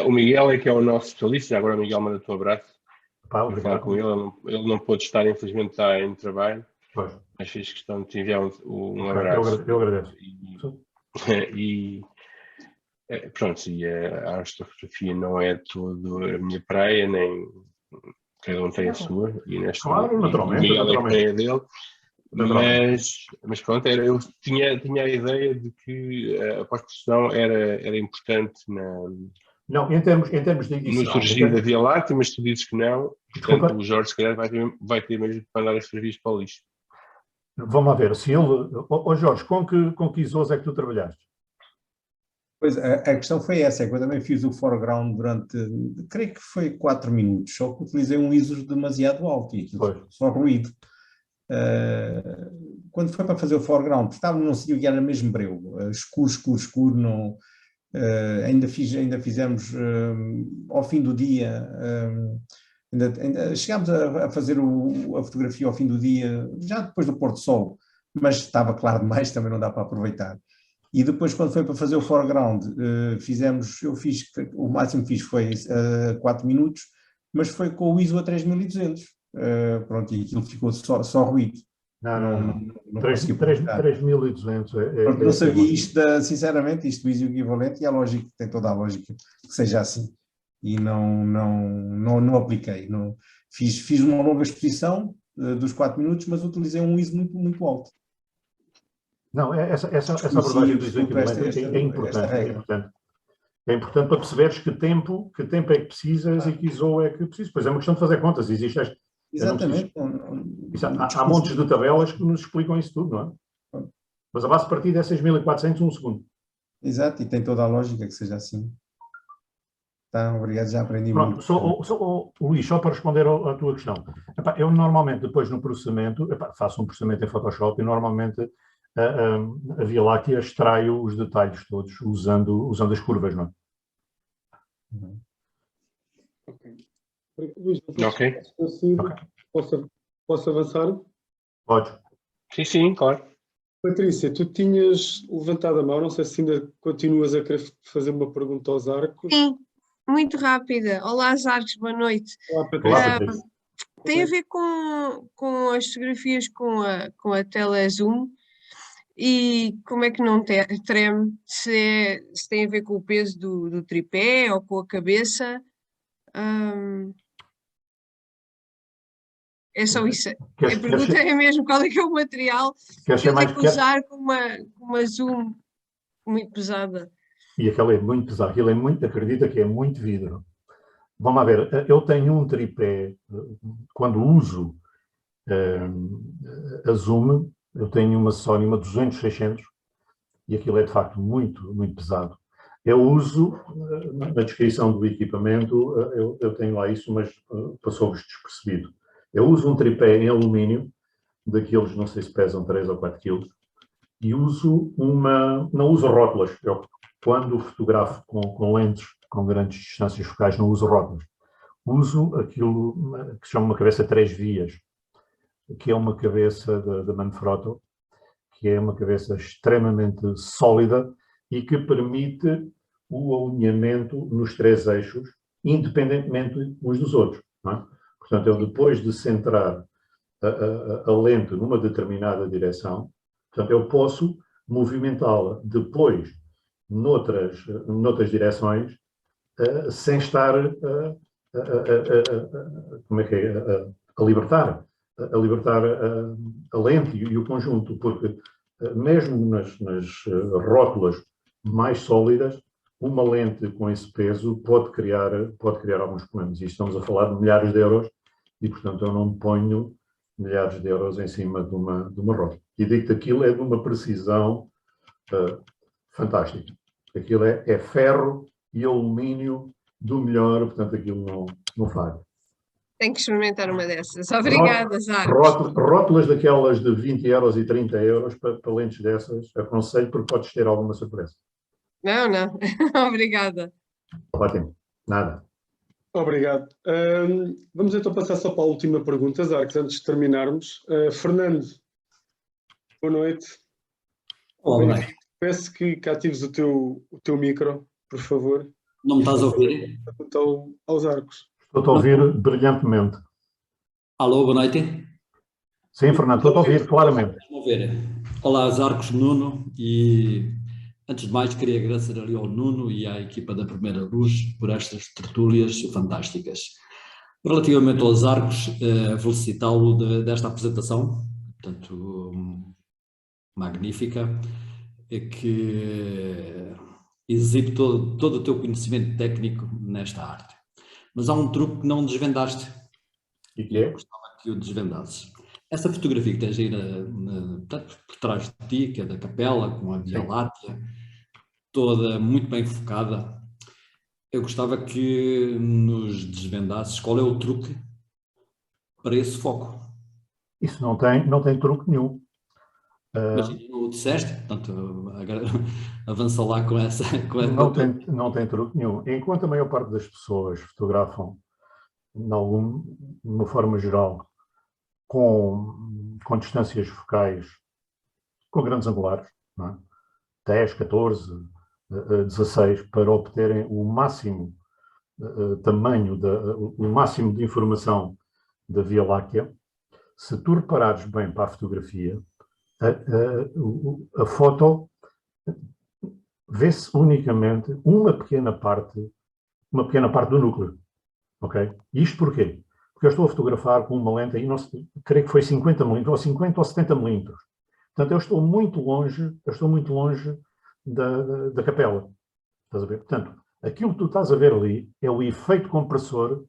o Miguel é que é o nosso especialista. Já agora o Miguel manda-te um abraço. Vou falar com ele. Ele não pôde estar, infelizmente está em trabalho. Pois. Mas fiz questão de te enviar um Okay, abraço. eu agradeço. Pronto, e a astrofotografia não é todo a minha praia, nem cada um tem a sua. E Claro, naturalmente. O Miguel naturalmente. é que tem a dele. Mas pronto, eu tinha a ideia de que a pós-produção era importante não, em termos de edição. No surgir da Via Láctea, mas tu dizes que não, portanto Desculpa. o Jorge se calhar vai ter mesmo que mandar as fotografias para o lixo. Vamos lá ver, se ele... Jorge, com que ISOs é que tu trabalhaste? Pois, a questão foi essa, é que eu também fiz o foreground durante, creio que foi 4 minutos, só que utilizei um ISO demasiado alto e só ruído. Quando foi para fazer o foreground, estava num sítio que era mesmo breu, escuro, não, ainda fizemos ao fim do dia, ainda chegámos a fazer a fotografia ao fim do dia, já depois do pôr do sol, mas estava claro demais, também não dá para aproveitar. E depois, quando foi para fazer o foreground, o máximo que fiz foi 4 minutos, mas foi com o ISO a 3200. Pronto, e aquilo ficou só ruído. Não 3200. Não sabia isto, sinceramente, isto do ISO equivalente, e é lógico, tem toda a lógica que seja assim. E não apliquei. Fiz uma longa exposição dos 4 minutos, mas utilizei um ISO muito, muito alto. Não, essa abordagem do ISO equivalente é importante. É importante para perceberes que tempo é que precisas e que ISO é que precisas. Pois é uma questão de fazer contas. Existe Exatamente. Há montes de tabelas que nos explicam isso tudo, não é? Mas a base de partida é 6.400 um segundo. Exato, e tem toda a lógica que seja assim. Tá, obrigado, já aprendi muito. Luís, só para responder à tua questão. Eu normalmente, depois no processamento, faço um processamento em Photoshop e normalmente a Via Láctea extraio os detalhes todos usando as curvas, não é? Luís, posso avançar? Pode. Sim, claro. Patrícia, tu tinhas levantado a mão, não sei se ainda continuas a querer fazer uma pergunta aos arcos. Sim, muito rápida. Olá, Arcos, boa noite. Olá, Patrícia. Tem a ver com as fotografias com a telezoom e como é que não treme, se tem a ver com o peso do tripé ou com a cabeça. É só isso. A pergunta é mesmo qual é que é o material que eu tenho que usar com uma zoom muito pesada. E aquela é muito pesada, aquilo é muito, acredita que é muito vidro. Vamos lá ver, eu tenho um tripé, quando uso a zoom, eu tenho uma Sony, uma 200-600, e aquilo é de facto muito, muito pesado. Eu uso, na descrição do equipamento, eu tenho lá isso, mas passou-vos despercebido. Eu uso um tripé em alumínio, daqueles, não sei se pesam 3 ou 4 quilos, e uso não uso rótulas. Eu, quando fotografo com lentes com grandes distâncias focais, não uso rótulas. Uso aquilo que se chama uma cabeça 3 vias, que é uma cabeça da Manfrotto, que é uma cabeça extremamente sólida e que permite o alinhamento nos 3 eixos, independentemente uns dos outros. Não é? Portanto, eu depois de centrar a lente numa determinada direção, portanto, eu posso movimentá-la depois noutras direções, sem estar a libertar a lente e o conjunto, porque mesmo nas rótulas mais sólidas, uma lente com esse peso pode criar alguns problemas. E estamos a falar de milhares de euros e, portanto, eu não ponho milhares de euros em cima de uma rótula. E digo-te, aquilo é de uma precisão fantástica. Aquilo é ferro e alumínio do melhor, portanto, aquilo não falha. Tenho que experimentar uma dessas. Obrigada, Arcos. Rótulas daquelas de 20 euros e 30 euros para lentes dessas, aconselho, porque podes ter alguma surpresa. Não, não. Obrigada. Ótimo. Nada. Obrigado. Vamos então passar só para a última pergunta, Zarcos, antes de terminarmos. Fernando, boa noite. Olá, boa noite. Peço que atives o teu micro, por favor. Não me estás a ouvir? Então, aos Arcos. Estou a ouvir brilhantemente. Alô, boa noite. Sim, Fernando, estou a ouvir claramente. Olá, Zarcos, Nuno, e antes de mais queria agradecer ali ao Nuno e à equipa da Primeira Luz por estas tertúlias fantásticas. Relativamente aos Zarcos, felicitá-lo desta apresentação, portanto, magnífica, que exibe todo o teu conhecimento técnico nesta arte. Mas há um truque que não desvendaste. E que é? Eu gostava que o desvendasses. Essa fotografia que tens aí por trás de ti, que é da capela, com a Via Láctea, toda muito bem focada, eu gostava que nos desvendasses qual é o truque para esse foco. Isso não tem truque nenhum. Mas não o disseste, portanto, avança lá com essa... Não tem truque nenhum. Enquanto a maior parte das pessoas fotografam, de uma forma geral, com distâncias focais, com grandes angulares, não é? 10, 14, 16, para obterem o máximo tamanho, o máximo de informação da Via Láctea. Se tu reparares bem para a fotografia, a foto vê-se unicamente uma pequena parte do núcleo. Ok? Isto porquê? Porque eu estou a fotografar com uma lente, aí creio que foi 50 milímetros, ou 50 ou 70 milímetros. Portanto, eu estou muito longe da capela. Estás a ver? Portanto, aquilo que tu estás a ver ali é o efeito compressor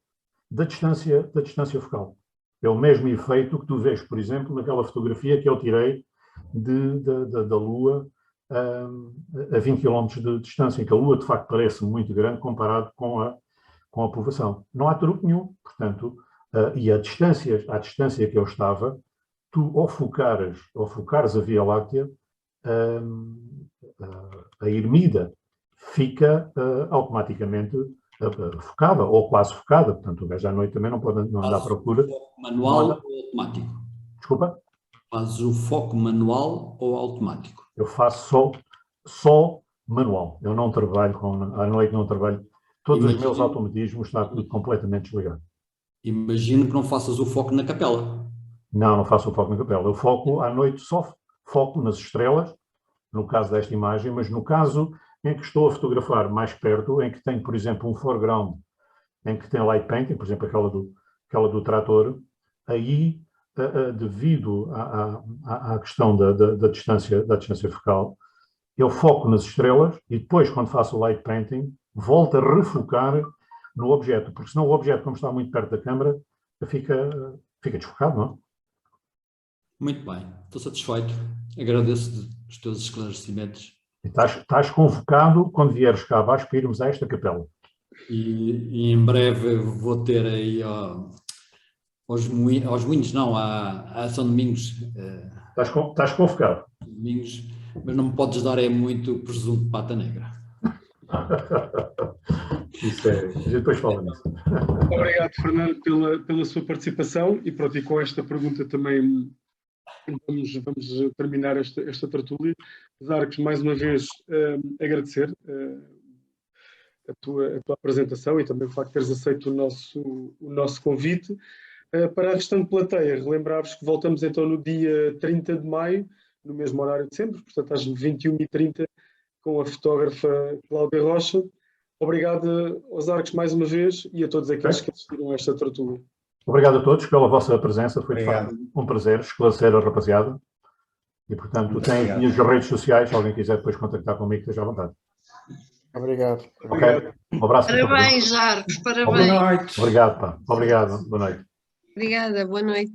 da distância focal. É o mesmo efeito que tu vês, por exemplo, naquela fotografia que eu tirei da Lua a 20 km de distância, em que a Lua, de facto, parece muito grande comparado com a povoação. Não há truque nenhum, portanto, e à distância que eu estava, tu, ao focares a Via Láctea, a Ermida fica automaticamente focada, ou quase focada, portanto, o gajo à noite também não pode andar à procura. Manual ou automático? Desculpa? Fazes o foco manual ou automático? Eu faço só manual. Eu não trabalho à noite, não trabalho. Todos os meus automatismos estão tudo completamente desligado. Imagino que não faças o foco na capela. Não faço o foco na capela. Eu foco à noite, só foco nas estrelas, no caso desta imagem, mas no caso em que estou a fotografar mais perto, em que tem, por exemplo, um foreground, em que tem light painting, por exemplo, aquela do trator, aí, devido à questão da distância focal, eu foco nas estrelas e depois, quando faço o light painting, volto a refocar no objeto, porque senão o objeto, como está muito perto da câmara, fica desfocado, não é? Muito bem, estou satisfeito. Agradeço os teus esclarecimentos. Estás convocado quando vieres cá abaixo para irmos a esta capela. E em breve vou ter aí aos Moinhos, não, a São Domingos. Estás convocado. Domingos, mas não me podes dar muito presunto de pata negra. Isso é, a gente depois fala nisso. Obrigado, Fernando, pela sua participação e pronto, e com esta pergunta também vamos terminar esta tertúlia. Zarcos, mais uma vez agradecer a tua apresentação e também o facto de teres aceito o nosso convite. Para a restante plateia, relembrar-vos que voltamos então no dia 30 de maio, no mesmo horário de sempre, portanto às 21h30, com a fotógrafa Cláudia Rocha. Obrigado aos Arcos mais uma vez e a todos aqueles que assistiram a esta tertúlia. Obrigado a todos pela vossa presença, foi de facto um prazer esclarecer a rapaziada. E portanto, tem as minhas redes sociais, se alguém quiser depois contactar comigo, esteja à vontade. Obrigado. Okay? Um abraço. Parabéns, Arcos, parabéns. Boa noite. Obrigado, pá. Obrigado. Boa noite. Obrigada, boa noite.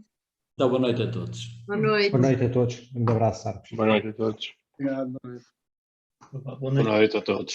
Então, boa noite a todos. Boa noite. Boa noite a todos. Um abraço, Arcos. Boa noite a todos. Obrigado, boa noite. Boa noite a todos.